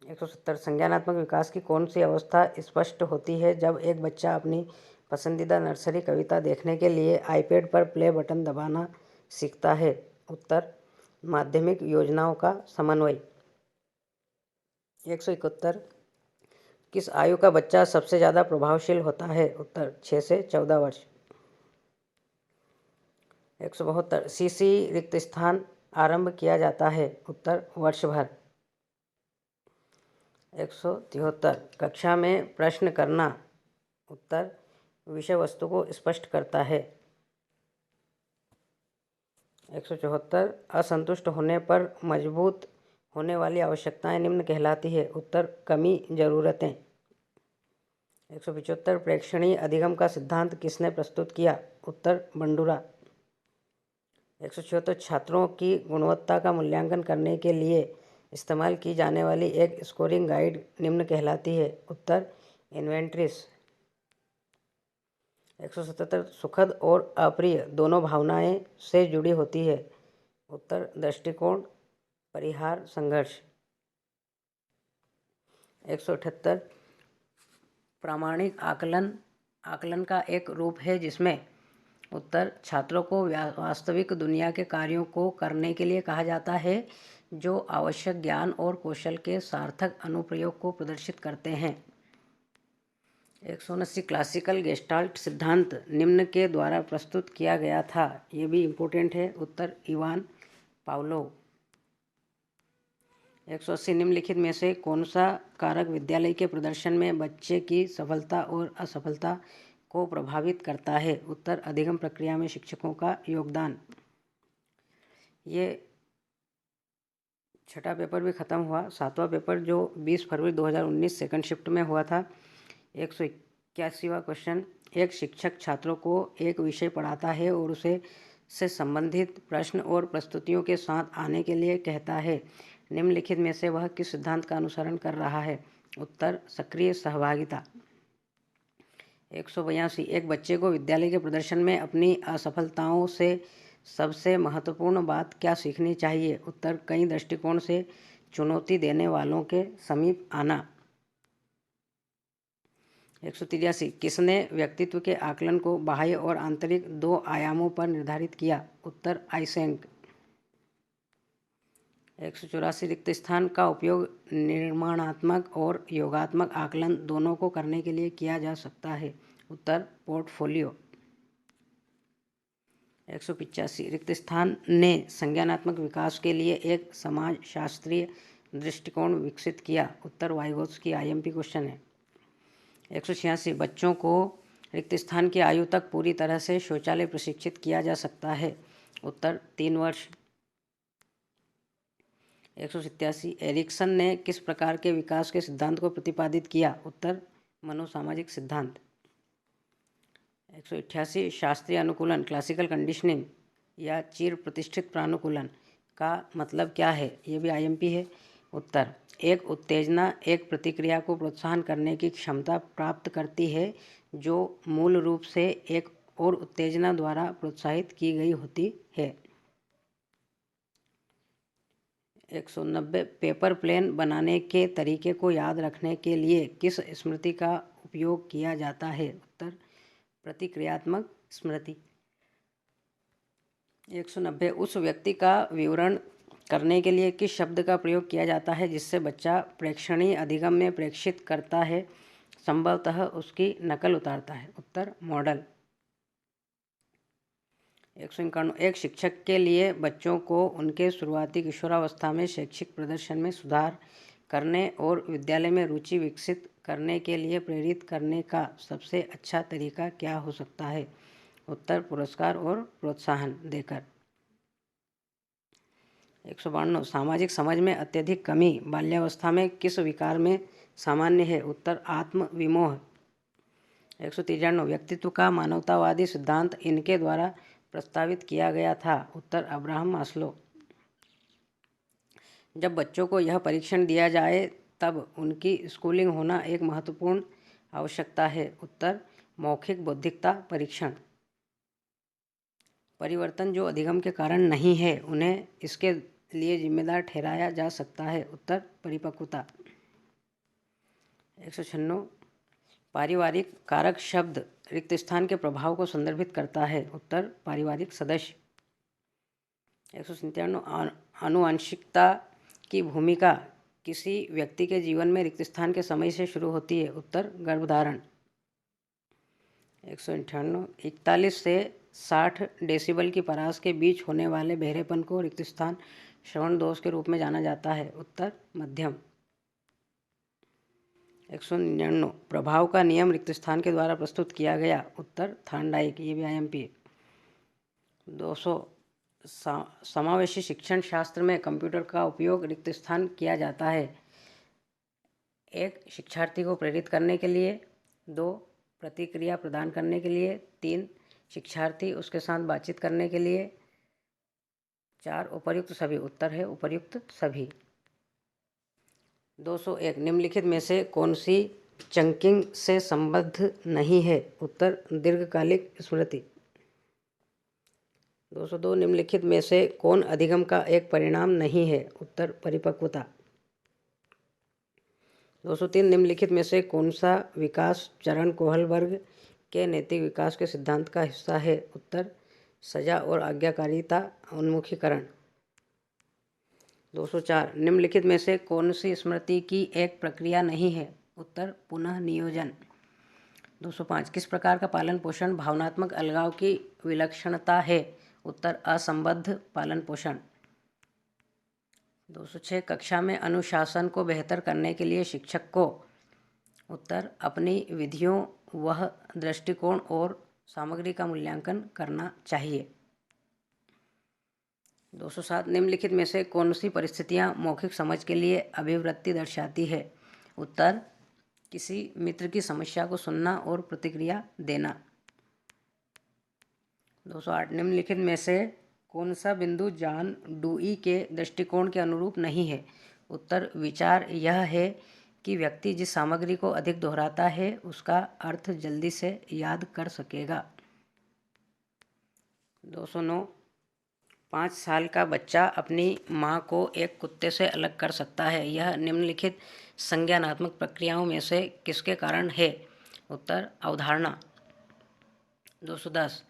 170 संज्ञानात्मक विकास की कौन सी अवस्था स्पष्ट होती है जब एक बच्चा अपनी पसंदीदा नर्सरी कविता देखने के लिए आईपैड पर प्ले बटन दबाना सीखता है? उत्तर, माध्यमिक योजनाओं का समन्वय। 171 किस आयु का बच्चा सबसे ज़्यादा प्रभावशील होता है? उत्तर, 6 से 14 वर्ष। 172 सीसी रिक्त स्थान आरंभ किया जाता है? उत्तर, वर्ष भर। 173 कक्षा में प्रश्न करना। उत्तर, विषय वस्तु को स्पष्ट करता है। 174 असंतुष्ट होने पर मजबूत होने वाली आवश्यकताएं निम्न कहलाती है। उत्तर, कमी, जरूरतें। 175 प्रेक्षणीय अधिगम का सिद्धांत किसने प्रस्तुत किया? उत्तर, बंडूरा। 176 छात्रों की गुणवत्ता का मूल्यांकन करने के लिए इस्तेमाल की जाने वाली एक स्कोरिंग गाइड निम्न कहलाती है। उत्तर, इन्वेंट्रिस। 177 सुखद और अप्रिय दोनों भावनाएं से जुड़ी होती है। उत्तर, दृष्टिकोण, परिहार, संघर्ष। 178 प्रामाणिक आकलन का एक रूप है जिसमें उत्तर, छात्रों को वास्तविक दुनिया के कार्यों को करने के लिए कहा जाता है जो आवश्यक ज्ञान और कौशल के सार्थक अनुप्रयोग को प्रदर्शित करते हैं। 179 क्लासिकल गेस्टाल्ट सिद्धांत निम्न के द्वारा प्रस्तुत किया गया था? ये भी इम्पोर्टेंट है। उत्तर, इवान पावलोव। 180 निम्नलिखित में से कौन सा कारक विद्यालय के प्रदर्शन में बच्चे की सफलता और असफलता को प्रभावित करता है? उत्तर, अधिगम प्रक्रिया में शिक्षकों का योगदान। ये छठा पेपर भी ख़त्म हुआ। सातवां पेपर जो 20 फरवरी 2019 सेकंड शिफ्ट में हुआ था। 181वां क्वेश्चन, एक शिक्षक छात्रों को एक विषय पढ़ाता है और उसे से संबंधित प्रश्न और प्रस्तुतियों के साथ आने के लिए कहता है। निम्नलिखित में से वह किस सिद्धांत का अनुसरण कर रहा है? उत्तर, सक्रिय सहभागिता। 182 एक बच्चे को विद्यालय के प्रदर्शन में अपनी असफलताओं से सबसे महत्वपूर्ण बात क्या सीखनी चाहिए? उत्तर, कई दृष्टिकोण से चुनौती देने वालों के समीप आना। 183 किसने व्यक्तित्व के आकलन को बाह्य और आंतरिक दो आयामों पर निर्धारित किया? उत्तर, आइसेंक। 184 रिक्त स्थान का उपयोग निर्माणात्मक और योगात्मक आकलन दोनों को करने के लिए किया जा सकता है। उत्तर, पोर्टफोलियो। 185 रिक्त स्थान ने संज्ञानात्मक विकास के लिए एक समाजशास्त्रीय दृष्टिकोण विकसित किया। उत्तर, वाइगोत्स्की आईएमपी क्वेश्चन है। 186 बच्चों को रिक्त स्थान की आयु तक पूरी तरह से शौचालय प्रशिक्षित किया जा सकता है। उत्तर, 3 वर्ष। 187 एरिक्सन ने किस प्रकार के विकास के सिद्धांत को प्रतिपादित किया? उत्तर मनोसामाजिक सिद्धांत। 188 शास्त्रीय अनुकूलन क्लासिकल कंडीशनिंग या चिर प्रतिष्ठित प्रानुकूलन का मतलब क्या है? ये भी आईएमपी है। उत्तर एक उत्तेजना एक प्रतिक्रिया को प्रोत्साहन करने की क्षमता प्राप्त करती है जो मूल रूप से एक और उत्तेजना द्वारा प्रोत्साहित की गई होती है। 190 पेपर प्लेन बनाने के तरीके को याद रखने के लिए किस स्मृति का उपयोग किया जाता है? उत्तर प्रतिक्रियात्मक स्मृति। 190 उस व्यक्ति का विवरण करने के लिए किस शब्द का प्रयोग किया जाता है जिससे बच्चा प्रेक्षणीय अधिगम में प्रेक्षित करता है, संभवतः उसकी नकल उतारता है? उत्तर मॉडल। 191 एक शिक्षक के लिए बच्चों को उनके शुरुआती किशोरावस्था में शैक्षिक प्रदर्शन में सुधार करने और विद्यालय में रुचि विकसित करने के लिए प्रेरित करने का सबसे अच्छा तरीका क्या हो सकता है? उत्तर पुरस्कार और प्रोत्साहन देकर। 192 सामाजिक समझ में अत्यधिक कमी बाल्यावस्था में किस विकार में सामान्य है? उत्तर आत्म विमोह। 193 व्यक्तित्व का मानवतावादी सिद्धांत इनके द्वारा प्रस्तावित किया गया था? उत्तर अब्राहम मास्लो। जब बच्चों को यह परीक्षण दिया जाए तब उनकी स्कूलिंग होना एक महत्वपूर्ण आवश्यकता है? उत्तर मौखिक बौद्धिकता परीक्षण। परिवर्तन जो अधिगम के कारण नहीं है उन्हें इसके लिए जिम्मेदार ठहराया जा सकता है? उत्तर परिपक्वता। 196 पारिवारिक कारक शब्द रिक्त स्थान के प्रभाव को संदर्भित करता है? उत्तर पारिवारिक सदस्य। 197 आनुवंशिकता की भूमिका किसी व्यक्ति के जीवन में रिक्त स्थान के समय से शुरू होती है? उत्तर गर्भधारण। 198 41 से 60 डेसिबल की परास के बीच होने वाले बहरेपन को रिक्त स्थान श्रवण दोष के रूप में जाना जाता है? उत्तर मध्यम। 199 प्रभाव का नियम रिक्त स्थान के द्वारा प्रस्तुत किया गया? उत्तर थार्नडाइक। ये भी आईएमपी है। 200 समावेशी शिक्षण शास्त्र में कंप्यूटर का उपयोग रिक्त स्थान किया जाता है? 1 शिक्षार्थी को प्रेरित करने के लिए, 2 प्रतिक्रिया प्रदान करने के लिए, 3 शिक्षार्थी उसके साथ बातचीत करने के लिए, 4 उपर्युक्त सभी। उत्तर है उपर्युक्त सभी। 201 निम्नलिखित में से कौन सी चंकिंग से संबद्ध नहीं है? उत्तर दीर्घकालिक स्मृति। 202 निम्नलिखित में से कौन अधिगम का एक परिणाम नहीं है? उत्तर परिपक्वता। 203 निम्नलिखित में से कौन सा विकास चरण कोहलबर्ग के नैतिक विकास के सिद्धांत का हिस्सा है? उत्तर सजा और आज्ञाकारिता उन्मुखीकरण। 204 निम्नलिखित में से कौन सी स्मृति की एक प्रक्रिया नहीं है? उत्तर पुनः नियोजन। 205 किस प्रकार का पालन पोषण भावनात्मक अलगाव की विलक्षणता है? उत्तर असंबद्ध पालन पोषण। 206 कक्षा में अनुशासन को बेहतर करने के लिए शिक्षक को? उत्तर अपनी विधियों वह दृष्टिकोण और सामग्री का मूल्यांकन करना चाहिए। 207 निम्नलिखित में से कौन सी परिस्थितियां मौखिक समझ के लिए अभिवृत्ति दर्शाती है? उत्तर किसी मित्र की समस्या को सुनना और प्रतिक्रिया देना। 208 निम्नलिखित में से कौन सा बिंदु जॉन डुई के दृष्टिकोण के अनुरूप नहीं है? उत्तर विचार यह है कि व्यक्ति जिस सामग्री को अधिक दोहराता है उसका अर्थ जल्दी से याद कर सकेगा। 209 5 साल का बच्चा अपनी माँ को एक कुत्ते से अलग कर सकता है, यह निम्नलिखित संज्ञानात्मक प्रक्रियाओं में से किसके कारण है? उत्तर अवधारणा। 210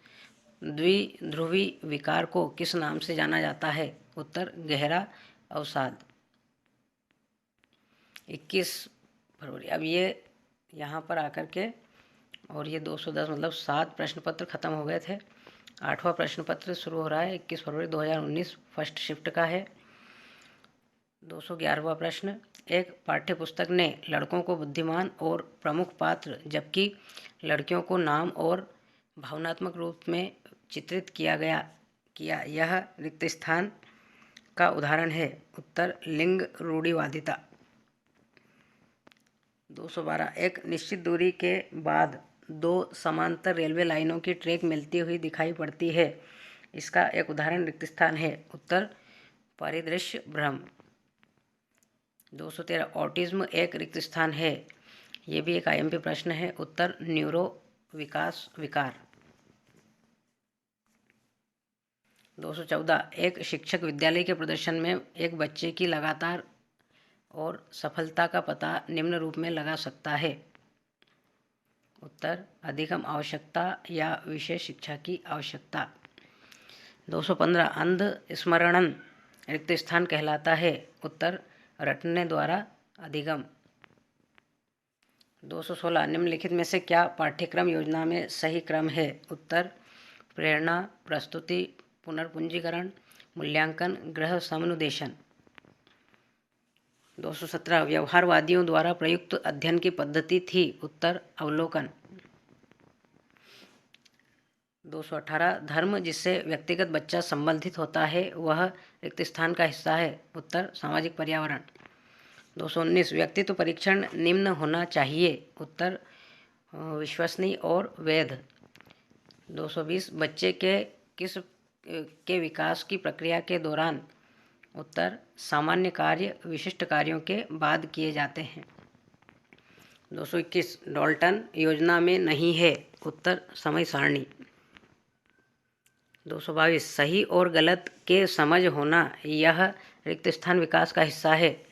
द्विध्रुवी विकार को किस नाम से जाना जाता है? उत्तर गहरा अवसाद। 21 फरवरी। अब ये यहाँ पर आकर के और ये 210 मतलब 7 प्रश्न पत्र खत्म हो गए थे। 8वां प्रश्न पत्र शुरू हो रहा है 21 फरवरी 2019 फर्स्ट शिफ्ट का है। 211वां प्रश्न एक पाठ्यपुस्तक ने लड़कों को बुद्धिमान और प्रमुख पात्र जबकि लड़कियों को नाम और भावनात्मक रूप में चित्रित किया यह रिक्त स्थान का उदाहरण है? उत्तर लिंग रूढ़िवादिता। 212 एक निश्चित दूरी के बाद दो समांतर रेलवे लाइनों की ट्रैक मिलती हुई दिखाई पड़ती है, इसका एक उदाहरण रिक्त स्थान है। उत्तर परिदृश्य भ्रम। 213 ऑटिज्म एक रिक्त स्थान है, ये भी एक आईएमपी प्रश्न है। उत्तर न्यूरो विकास विकार। 214 एक शिक्षक विद्यालय के प्रदर्शन में एक बच्चे की लगातार और सफलता का पता निम्न रूप में लगा सकता है। उत्तर अधिगम आवश्यकता या विशेष शिक्षा की आवश्यकता। 215 अंध स्मरणन रिक्त स्थान कहलाता है। उत्तर रटने द्वारा अधिगम। 216 निम्नलिखित में से क्या पाठ्यक्रम योजना में सही क्रम है? उत्तर प्रेरणा, प्रस्तुति, पुनर्पूंजीकरण, मूल्यांकन, गृह समनुदेशन। 217 व्यवहारवादियों द्वारा प्रयुक्त अध्ययन की पद्धति थी। उत्तर अवलोकन। 218 धर्म जिससे व्यक्तिगत बच्चा संबंधित होता है वह रिक्त स्थान का हिस्सा है। उत्तर सामाजिक पर्यावरण। 219 व्यक्तित्व परीक्षण निम्न होना चाहिए। उत्तर विश्वसनीय और वैध। 220 बच्चे के विकास की प्रक्रिया के दौरान। उत्तर सामान्य कार्य विशिष्ट कार्यों के बाद किए जाते हैं। 221 डाल्टन योजना में नहीं है। उत्तर समय सारणी। 222 सही और गलत के समझ होना यह रिक्त स्थान विकास का हिस्सा है।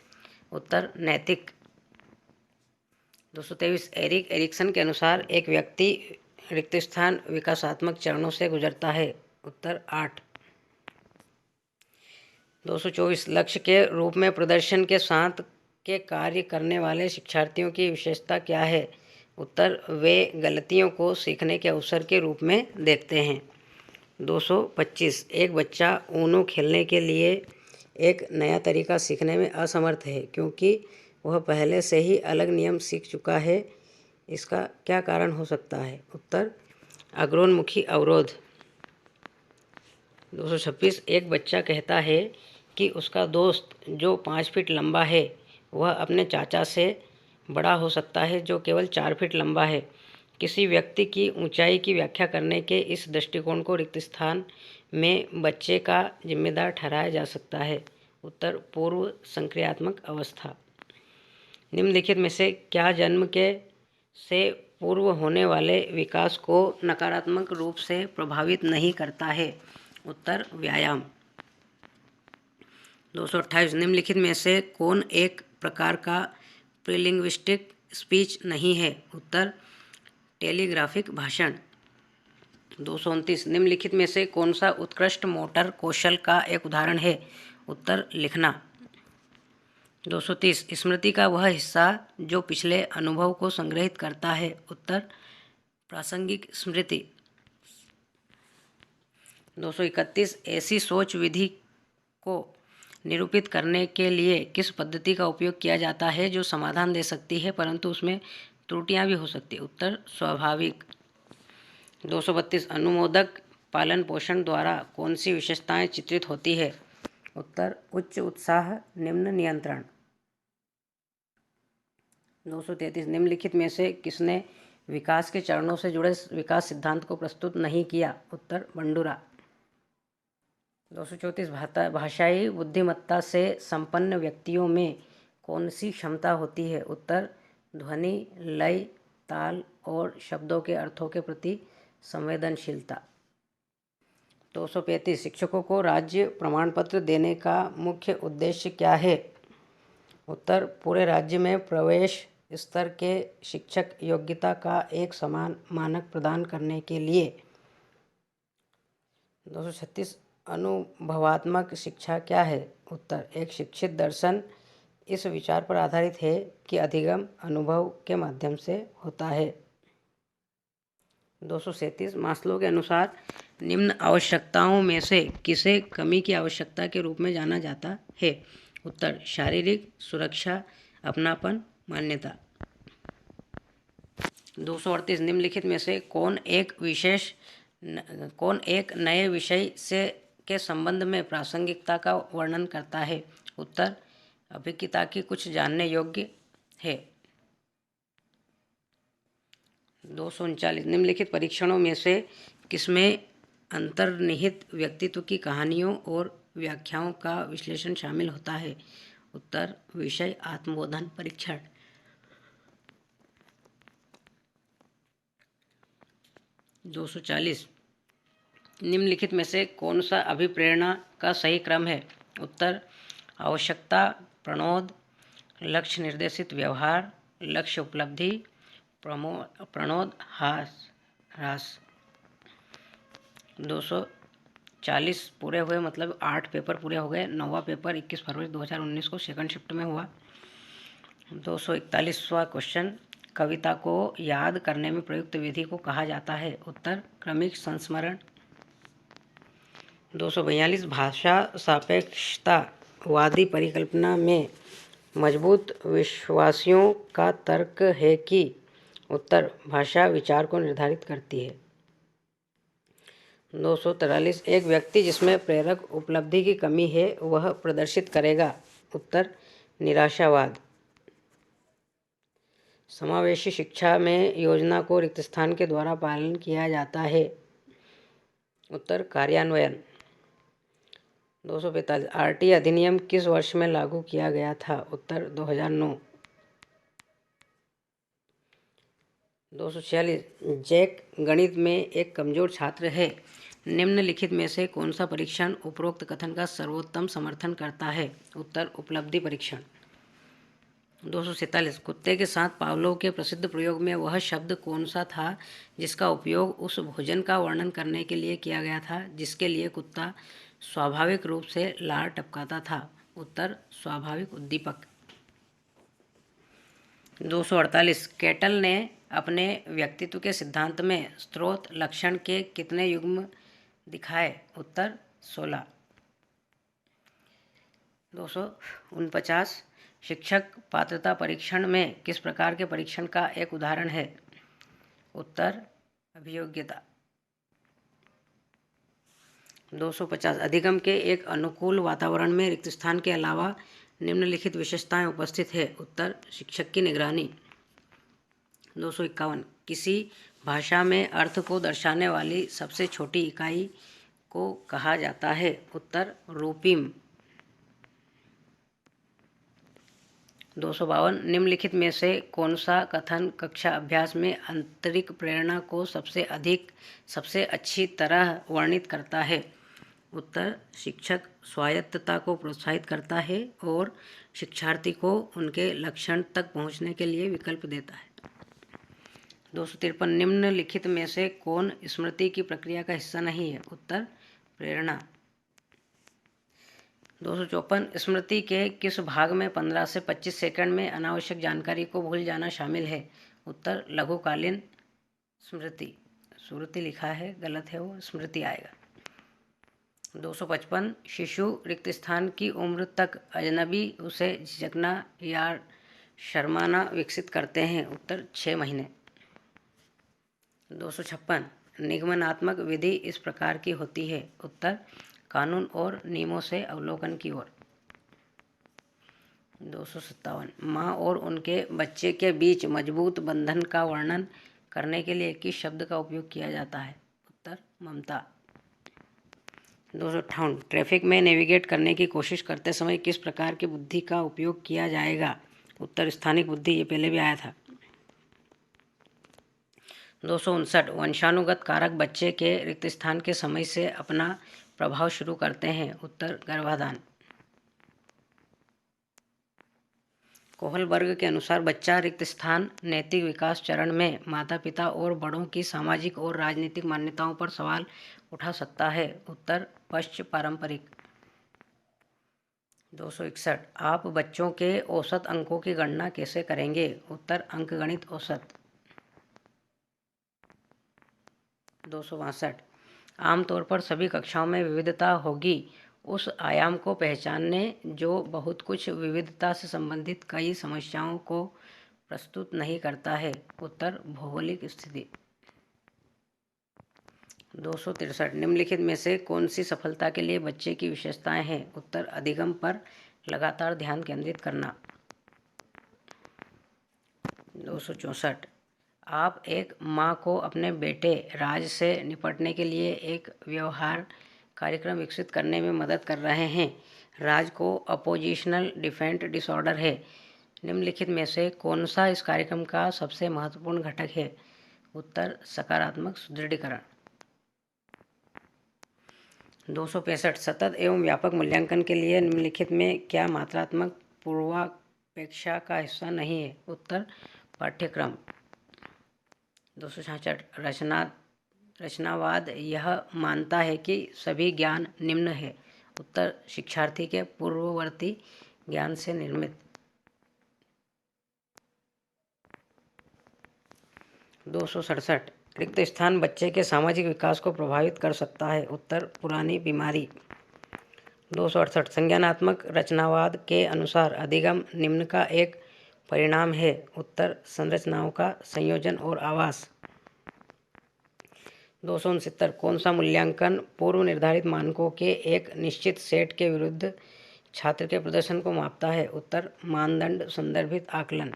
उत्तर नैतिक। 223 एरिक एरिक्सन के अनुसार एक व्यक्ति रिक्त स्थान विकासात्मक चरणों से गुजरता है। उत्तर 8। 224 लक्ष्य के रूप में प्रदर्शन के साथ के कार्य करने वाले शिक्षार्थियों की विशेषता क्या है? उत्तर वे गलतियों को सीखने के अवसर के रूप में देखते हैं। 225 एक बच्चा ऊनो खेलने के लिए एक नया तरीका सीखने में असमर्थ है क्योंकि वह पहले से ही अलग नियम सीख चुका है, इसका क्या कारण हो सकता है? उत्तर अग्रोन्मुखी अवरोध। 226 एक बच्चा कहता है कि उसका दोस्त जो 5 फीट लंबा है वह अपने चाचा से बड़ा हो सकता है जो केवल 4 फीट लंबा है। किसी व्यक्ति की ऊंचाई की व्याख्या करने के इस दृष्टिकोण को रिक्त स्थान में बच्चे का जिम्मेदार ठहराया जा सकता है। उत्तर पूर्व संक्रियात्मक अवस्था। निम्नलिखित में से क्या जन्म के से पूर्व होने वाले विकास को नकारात्मक रूप से प्रभावित नहीं करता है? उत्तर व्यायाम। 228 निम्नलिखित में से कौन एक प्रकार का प्रीलिंग्विस्टिक स्पीच नहीं है? उत्तर टेलीग्राफिक भाषण। 229 निम्नलिखित में से कौन सा उत्कृष्ट मोटर कौशल का एक उदाहरण है? उत्तर लिखना। 230 स्मृति का वह हिस्सा जो पिछले अनुभव को संग्रहित करता है। उत्तर प्रासंगिक स्मृति। 231 ऐसी सोच विधि को निरूपित करने के लिए किस पद्धति का उपयोग किया जाता है जो समाधान दे सकती है परंतु उसमें त्रुटियां भी हो सकती है? उत्तर स्वाभाविक। 232 अनुमोदक पालन पोषण द्वारा कौन सी विशेषताएं चित्रित होती है? उत्तर उच्च उत्साह निम्न नियंत्रण। 233 निम्नलिखित में से किसने विकास के चरणों से जुड़े विकास सिद्धांत को प्रस्तुत नहीं किया? उत्तर बंडूरा। 234 भाषाई बुद्धिमत्ता से संपन्न व्यक्तियों में कौन सी क्षमता होती है? उत्तर ध्वनि, लय, ताल और शब्दों के अर्थों के प्रति संवेदनशीलता। 235 शिक्षकों को राज्य प्रमाण पत्र देने का मुख्य उद्देश्य क्या है? उत्तर पूरे राज्य में प्रवेश स्तर के शिक्षक योग्यता का एक समान मानक प्रदान करने के लिए। 236 अनुभवात्मक शिक्षा क्या है? उत्तर एक शिक्षित दर्शन इस विचार पर आधारित है कि अधिगम अनुभव के माध्यम से होता है। 237 मास्लो के अनुसार निम्न आवश्यकताओं में से किसे कमी की आवश्यकता के रूप में जाना जाता है? उत्तर शारीरिक सुरक्षा, अपनापन, मान्यता। 238 निम्नलिखित में से कौन एक नए विषय से के संबंध में प्रासंगिकता का वर्णन करता है। उत्तर अभिज्ञता की कुछ जानने योग्य है। 239 निम्नलिखित परीक्षणों में से किसमें अंतर्निहित व्यक्तित्व की कहानियों और व्याख्याओं का विश्लेषण शामिल होता है? उत्तर विषय आत्मबोधन परीक्षण। 240 निम्नलिखित में से कौन सा अभिप्रेरणा का सही क्रम है? उत्तर आवश्यकता, प्रणोद, लक्ष्य निर्देशित व्यवहार, लक्ष्य उपलब्धि, प्रणोद ह्रास। 240 पूरे हुए, मतलब 8 पेपर पूरे हो गए। 9वां पेपर 21 फरवरी 2019 को सेकंड शिफ्ट में हुआ। 241वां क्वेश्चन, कविता को याद करने में प्रयुक्त विधि को कहा जाता है? उत्तर क्रमिक संस्मरण। 242 भाषा सापेक्षतावादी परिकल्पना में मजबूत विश्वासियों का तर्क है कि उत्तर भाषा विचार को निर्धारित करती है। 243 एक व्यक्ति जिसमें प्रेरक उपलब्धि की कमी है वह प्रदर्शित करेगा? उत्तर निराशावाद। समावेशी शिक्षा में योजना को रिक्त स्थान के द्वारा पालन किया जाता है? उत्तर कार्यान्वयन। 245 आरटी अधिनियम किस वर्ष में लागू किया गया था? उत्तर 2009। 246 जैक गणित में एक कमजोर छात्र है। निम्नलिखित में से कौन सा परीक्षण उपरोक्त कथन का सर्वोत्तम समर्थन करता है? उत्तर उपलब्धि परीक्षण। 247 कुत्ते के साथ पावलोव के प्रसिद्ध प्रयोग में वह शब्द कौन सा था जिसका उपयोग उस भोजन का वर्णन करने के लिए किया गया था जिसके लिए कुत्ता स्वाभाविक रूप से लार टपकाता था? उत्तर स्वाभाविक उद्दीपक। 248 केटल ने अपने व्यक्तित्व के सिद्धांत में स्रोत लक्षण के कितने युग्म दिखाए? उत्तर 16। 249 शिक्षक पात्रता परीक्षण में किस प्रकार के परीक्षण का एक उदाहरण है? उत्तर अभियोग्यता। 250 अधिगम के एक अनुकूल वातावरण में रिक्त स्थान के अलावा निम्नलिखित विशेषताएं उपस्थित है? उत्तर शिक्षक की निगरानी। 251 किसी भाषा में अर्थ को दर्शाने वाली सबसे छोटी इकाई को कहा जाता है? उत्तर रूपिम। 252 निम्नलिखित में से कौन सा कथन कक्षा अभ्यास में आंतरिक प्रेरणा को सबसे अच्छी तरह वर्णित करता है? उत्तर शिक्षक स्वायत्तता को प्रोत्साहित करता है और शिक्षार्थी को उनके लक्ष्य तक पहुंचने के लिए विकल्प देता है। 253 निम्नलिखित में से कौन स्मृति की प्रक्रिया का हिस्सा नहीं है? उत्तर प्रेरणा। 254 स्मृति के किस भाग में 15 से 25 सेकंड में अनावश्यक जानकारी को भूल जाना शामिल है? उत्तर लघुकालीन स्मृति। स्मृति लिखा है, गलत है, वो स्मृति आएगा। 255 शिशु रिक्त स्थान की उम्र तक अजनबी उसे झिझकना या शर्माना विकसित करते हैं? उत्तर 6 महीने। 256 निगमनात्मक विधि इस प्रकार की होती है? उत्तर कानून और नियमों से अवलोकन की ओर। 257 माँ और उनके बच्चे के बीच मजबूत बंधन का वर्णन करने के लिए किस शब्द का उपयोग किया जाता है? उत्तर ममता। 258 ट्रैफिक में नेविगेट करने की कोशिश करते समय किस प्रकार की बुद्धि का उपयोग किया जाएगा? उत्तर स्थानिक बुद्धि, ये पहले भी आया था। 259 वंशानुगत कारक बच्चे के रिक्त स्थान के समय से अपना प्रभाव शुरू करते हैं? उत्तर गर्भाधान। कोहलबर्ग के अनुसार बच्चा रिक्त स्थान नैतिक विकास चरण में माता पिता और बड़ों की सामाजिक और राजनीतिक मान्यताओं पर सवाल उठा सकता है? उत्तर पश्च पारंपरिक। 261 आप बच्चों के औसत अंकों की गणना कैसे करेंगे? उत्तर अंकगणित औसत। 262 आमतौर पर सभी कक्षाओं में विविधता होगी उस आयाम को पहचानने जो बहुत कुछ विविधता से संबंधित कई समस्याओं को प्रस्तुत नहीं करता है? उत्तर भौगोलिक स्थिति। 263 निम्नलिखित में से कौन सी सफलता के लिए बच्चे की विशेषताएं हैं? उत्तर अधिगम पर लगातार ध्यान केंद्रित करना। 264 आप एक माँ को अपने बेटे राज से निपटने के लिए एक व्यवहार कार्यक्रम विकसित करने में मदद कर रहे हैं। राज को अपोजिशनल डिफेंट डिसऑर्डर है। निम्नलिखित में से कौन सा इस कार्यक्रम का सबसे महत्वपूर्ण घटक है? उत्तर सकारात्मक सुदृढ़ीकरण। 265 सतत एवं व्यापक मूल्यांकन के लिए निम्नलिखित में क्या मात्रात्मक पूर्वापेक्षा का हिस्सा नहीं है? उत्तर पाठ्यक्रम। 266 रचनावाद यह मानता है कि सभी ज्ञान निम्न है। उत्तर शिक्षार्थी के पूर्ववर्ती ज्ञान से निर्मित। 267 रिक्त स्थान बच्चे के सामाजिक विकास को प्रभावित कर सकता है। उत्तर पुरानी बीमारी। 268 संज्ञानात्मक रचनावाद के अनुसार अधिगम निम्न का एक परिणाम है। उत्तर संरचनाओं का संयोजन और आवास। 269 कौन सा मूल्यांकन पूर्व निर्धारित मानकों के एक निश्चित सेट के विरुद्ध छात्र के प्रदर्शन को मापता है? उत्तर मानदंड संदर्भित आकलन।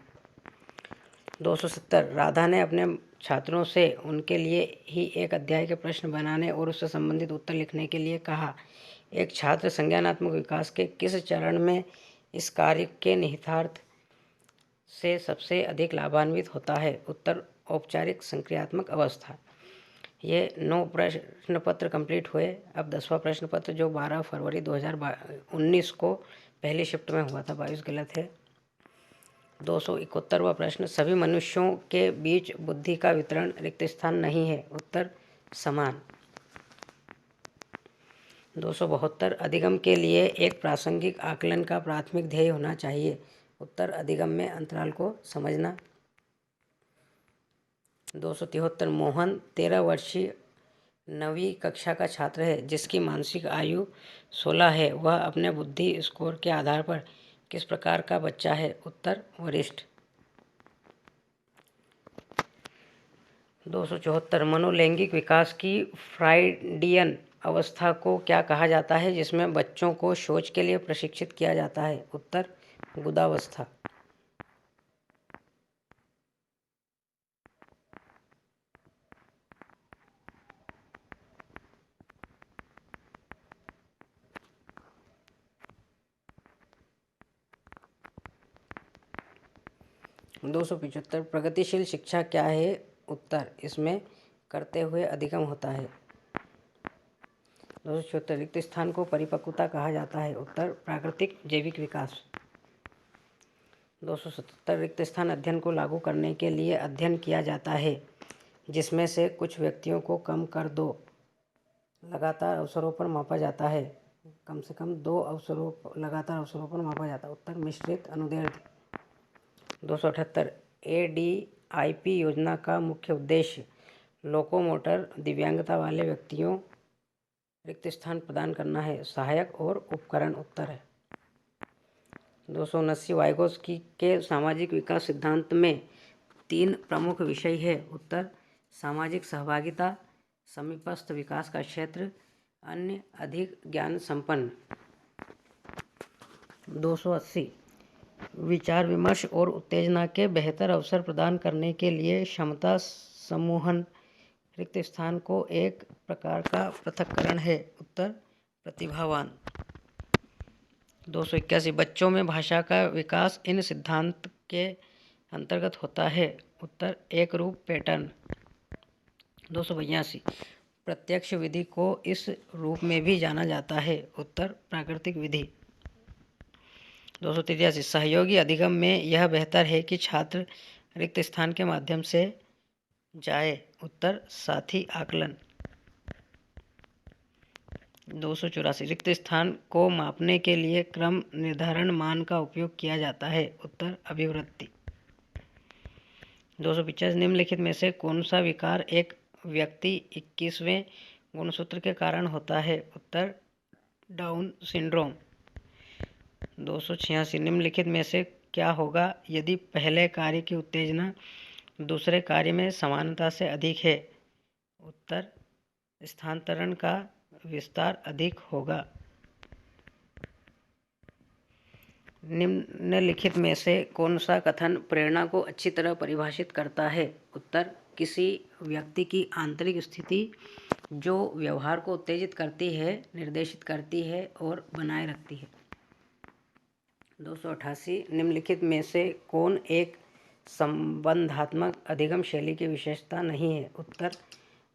270 राधा ने अपने छात्रों से उनके लिए ही एक अध्याय के प्रश्न बनाने और उससे संबंधित उत्तर लिखने के लिए कहा। एक छात्र संज्ञानात्मक विकास के किस चरण में इस कार्य के निहितार्थ से सबसे अधिक लाभान्वित होता है? उत्तर औपचारिक संक्रियात्मक अवस्था। ये 9 प्रश्न पत्र कंप्लीट हुए। अब 10वां प्रश्न पत्र जो 12 फरवरी 2019 को पहली शिफ्ट में हुआ था, 22 गलत है। 271वां प्रश्न सभी मनुष्यों के बीच बुद्धि का वितरण रिक्त स्थान नहीं है। उत्तर समान। 272 अधिगम के लिए एक प्रासंगिक आकलन का प्राथमिक ध्येय होना चाहिए। उत्तर अधिगम में अंतराल को समझना। 273 मोहन 13 वर्षीय 9वीं कक्षा का छात्र है जिसकी मानसिक आयु 16 है। वह अपने बुद्धि स्कोर के आधार पर किस प्रकार का बच्चा है? उत्तर वरिष्ठ। 274 मनोलैंगिक विकास की फ्राइडियन अवस्था को क्या कहा जाता है जिसमें बच्चों को सोच के लिए प्रशिक्षित किया जाता है? उत्तर गुदावस्था। 275 प्रगतिशील शिक्षा क्या है? उत्तर इसमें करते हुए अधिगम होता है। 276 रिक्त स्थान को परिपक्वता कहा जाता है। उत्तर प्राकृतिक जैविक विकास। 277 रिक्त स्थान अध्ययन को लागू करने के लिए अध्ययन किया जाता है जिसमें से कुछ व्यक्तियों को कम कर 2 लगातार अवसरों पर मापा जाता है। कम से कम 2 लगातार अवसरों पर मापा जाता है। उत्तर मिश्रित अनुदैर्ध्य। 278 ADIP योजना का मुख्य उद्देश्य लोकोमोटर दिव्यांगता वाले व्यक्तियों रिक्त स्थान प्रदान करना है। सहायक और उपकरण उत्तर है। 279 वाइगोत्स्की के सामाजिक विकास सिद्धांत में 3 प्रमुख विषय है। उत्तर सामाजिक सहभागिता, समीपस्थ विकास का क्षेत्र, अन्य अधिक ज्ञान संपन्न। 280 विचार विमर्श और उत्तेजना के बेहतर अवसर प्रदान करने के लिए क्षमता समूहन रिक्त स्थान को एक प्रकार का पृथक्करण है। उत्तर प्रतिभावान। 281 बच्चों में भाषा का विकास इन सिद्धांत के अंतर्गत होता है। उत्तर एक रूप पैटर्न। 282 प्रत्यक्ष विधि को इस रूप में भी जाना जाता है। उत्तर प्राकृतिक विधि। 283 सहयोगी अधिगम में यह बेहतर है कि छात्र रिक्त स्थान के माध्यम से जाए। उत्तर साथी आकलन। 284 रिक्त स्थान को मापने के लिए क्रम निर्धारण मान का उपयोग किया जाता है। उत्तर अभिवृत्ति। 250 निम्नलिखित में से कौन सा विकार एक व्यक्ति 21वें गुणसूत्र के कारण होता है? उत्तर डाउन सिंड्रोम। 286 निम्नलिखित में से क्या होगा यदि पहले कार्य की उत्तेजना दूसरे कार्य में समानता से अधिक है? उत्तर स्थानांतरण का विस्तार अधिक होगा। निम्नलिखित में से कौन सा कथन प्रेरणा को अच्छी तरह परिभाषित करता है? उत्तर, किसी व्यक्ति की आंतरिक स्थिति जो व्यवहार को उत्तेजित करती है, निर्देशित करती है और बनाए रखती है। 288 निम्नलिखित में से कौन एक संबंधात्मक अधिगम शैली की विशेषता नहीं है? उत्तर,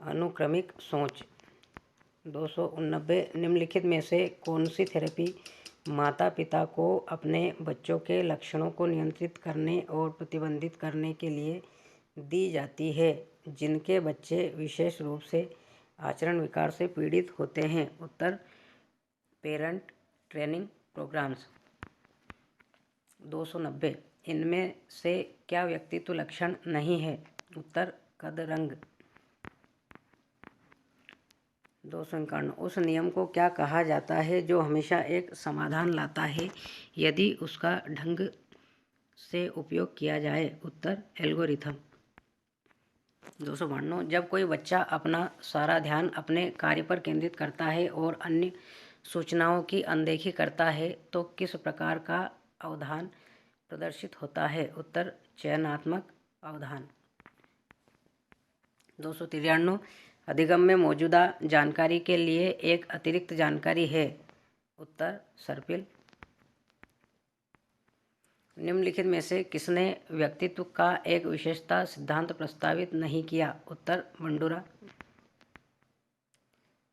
अनुक्रमिक सोच। 289 निम्नलिखित में से कौन सी थेरेपी माता पिता को अपने बच्चों के लक्षणों को नियंत्रित करने और प्रतिबंधित करने के लिए दी जाती है जिनके बच्चे विशेष रूप से आचरण विकार से पीड़ित होते हैं? उत्तर, पेरेंट ट्रेनिंग प्रोग्राम्स। 290 इनमें से क्या व्यक्तित्व लक्षण नहीं है? उत्तर, कद, रंग। 251 उस नियम को क्या कहा जाता है जो हमेशा एक समाधान लाता है यदि उसका ढंग से उपयोग किया जाए? उत्तर, एल्गोरिथम। 292 जब कोई बच्चा अपना सारा ध्यान अपने कार्य पर केंद्रित करता है और अन्य सूचनाओं की अनदेखी करता है तो किस प्रकार का अवधान प्रदर्शित होता है? उत्तर, चयनात्मक अवधान। 293 अधिगम में मौजूदा जानकारी के लिए एक अतिरिक्त जानकारी है? उत्तर, सर्पिल। निम्नलिखित में से किसने व्यक्तित्व का एक विशेषता सिद्धांत प्रस्तावित नहीं किया? उत्तर, बंडूरा।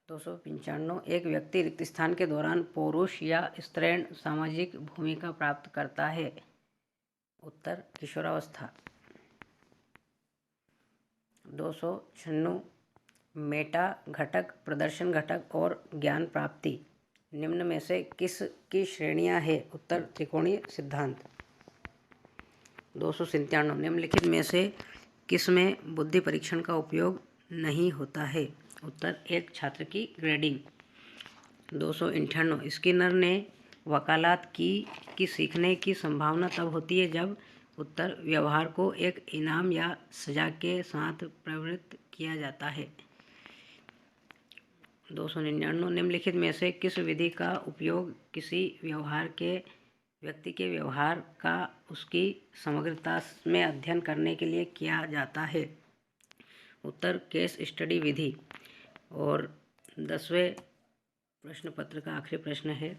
295 एक व्यक्ति रिक्त स्थान के दौरान पौरुष या स्त्रैण सामाजिक भूमिका प्राप्त करता है? उत्तर, किशोरावस्था। 296 मेटा घटक, प्रदर्शन घटक और ज्ञान प्राप्ति निम्न में से किस की श्रेणियां हैं? उत्तर, त्रिकोणीय सिद्धांत। 297 निम्नलिखित में से किस में बुद्धि परीक्षण का उपयोग नहीं होता है? उत्तर, एक छात्र की ग्रेडिंग। 298 स्किनर ने वकालत की कि सीखने की संभावना तब होती है जब? उत्तर, व्यवहार को एक इनाम या सजा के साथ प्रवृत्त किया जाता है। 299 निम्नलिखित में से किस विधि का उपयोग किसी व्यक्ति के व्यवहार का उसकी समग्रता में अध्ययन करने के लिए किया जाता है? उत्तर, केस स्टडी विधि। और 10वें प्रश्न पत्र का आखिरी प्रश्न है,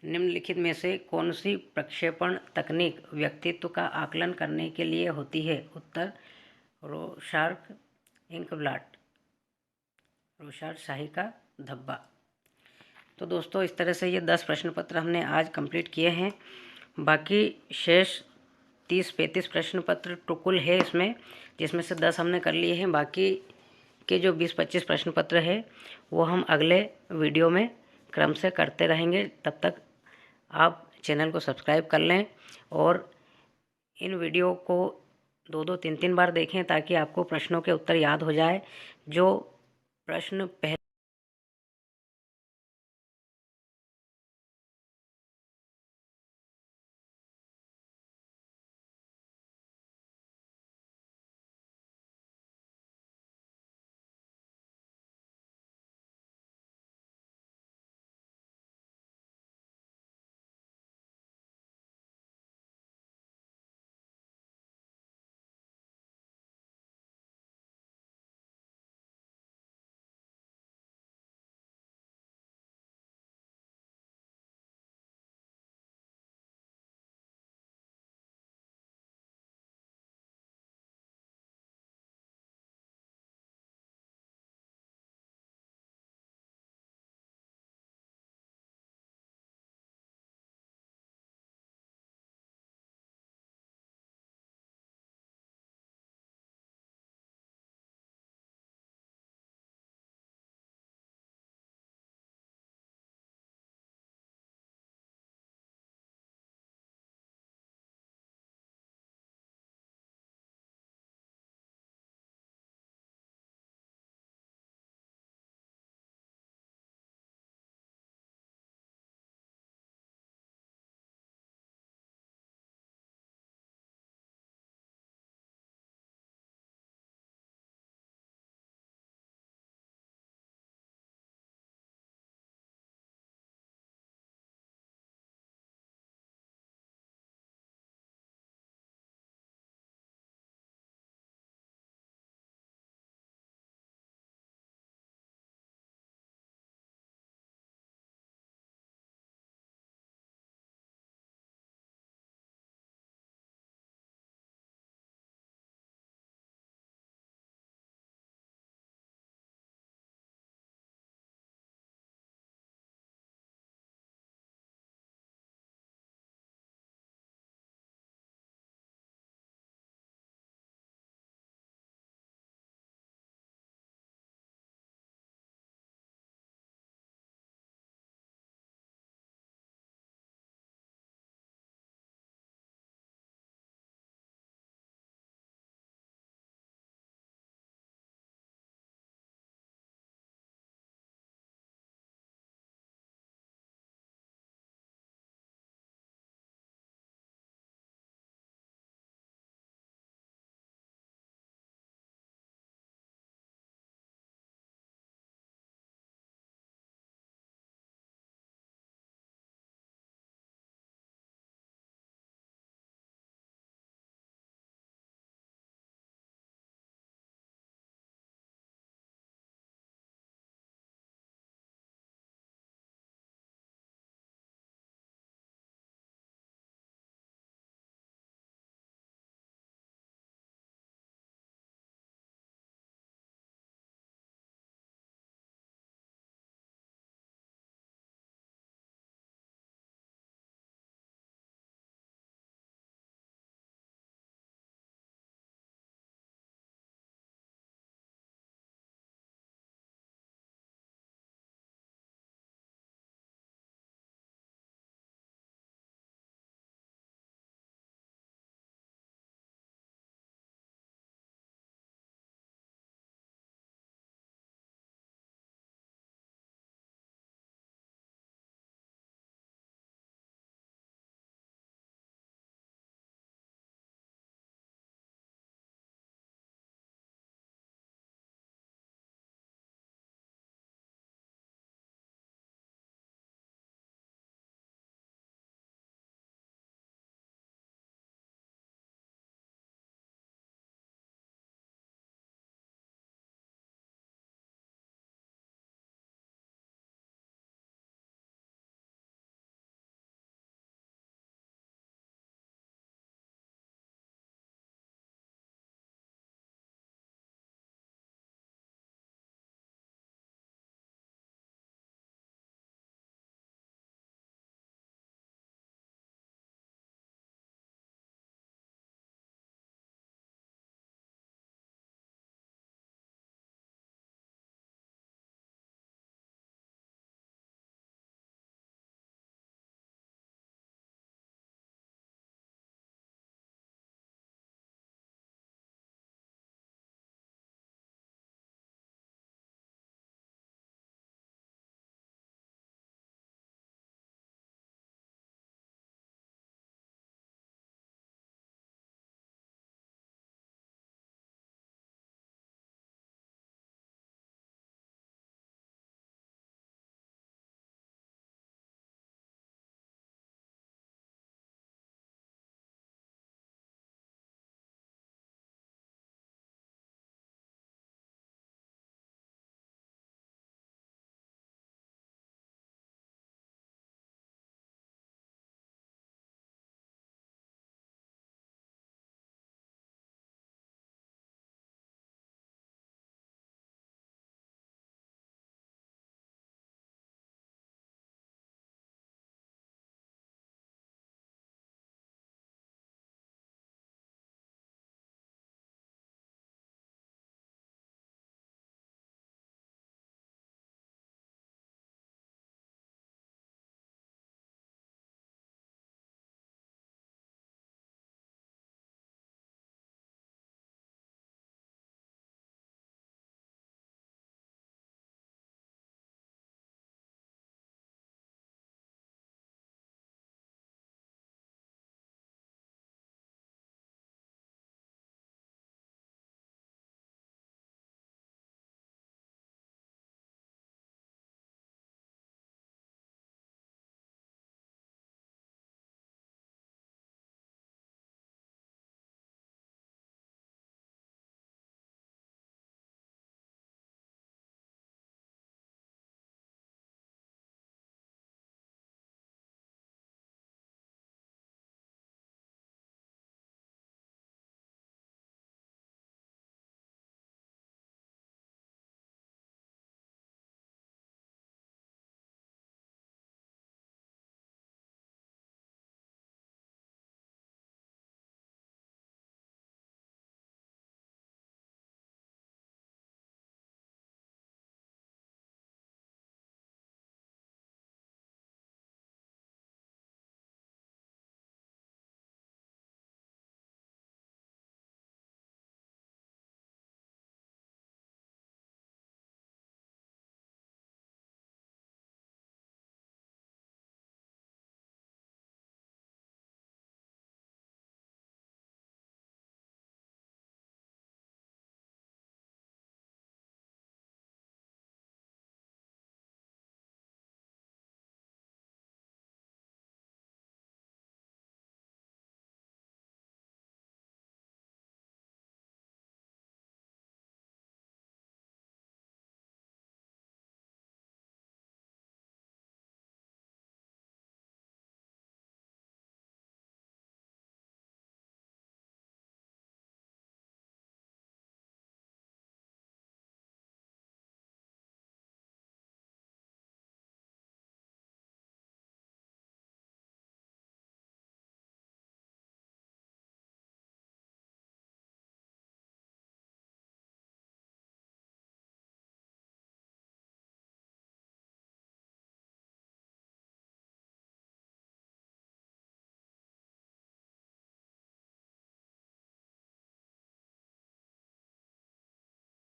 निम्नलिखित में से कौन सी प्रक्षेपण तकनीक व्यक्तित्व का आकलन करने के लिए होती है? उत्तर, रोशार्क इंकब्लाट, रोशार्क शाही का धब्बा। तो दोस्तों, इस तरह से ये 10 प्रश्न पत्र हमने आज कंप्लीट किए हैं। बाकी शेष 30-35 प्रश्न पत्र टुकुल है इसमें, जिसमें से 10 हमने कर लिए हैं। बाकी के जो 20-25 प्रश्न पत्र है वो हम अगले वीडियो में क्रम से करते रहेंगे। तब तक आप चैनल को सब्सक्राइब कर लें और इन वीडियो को 2-2, 3-3 बार देखें ताकि आपको प्रश्नों के उत्तर याद हो जाए। जो प्रश्न पहले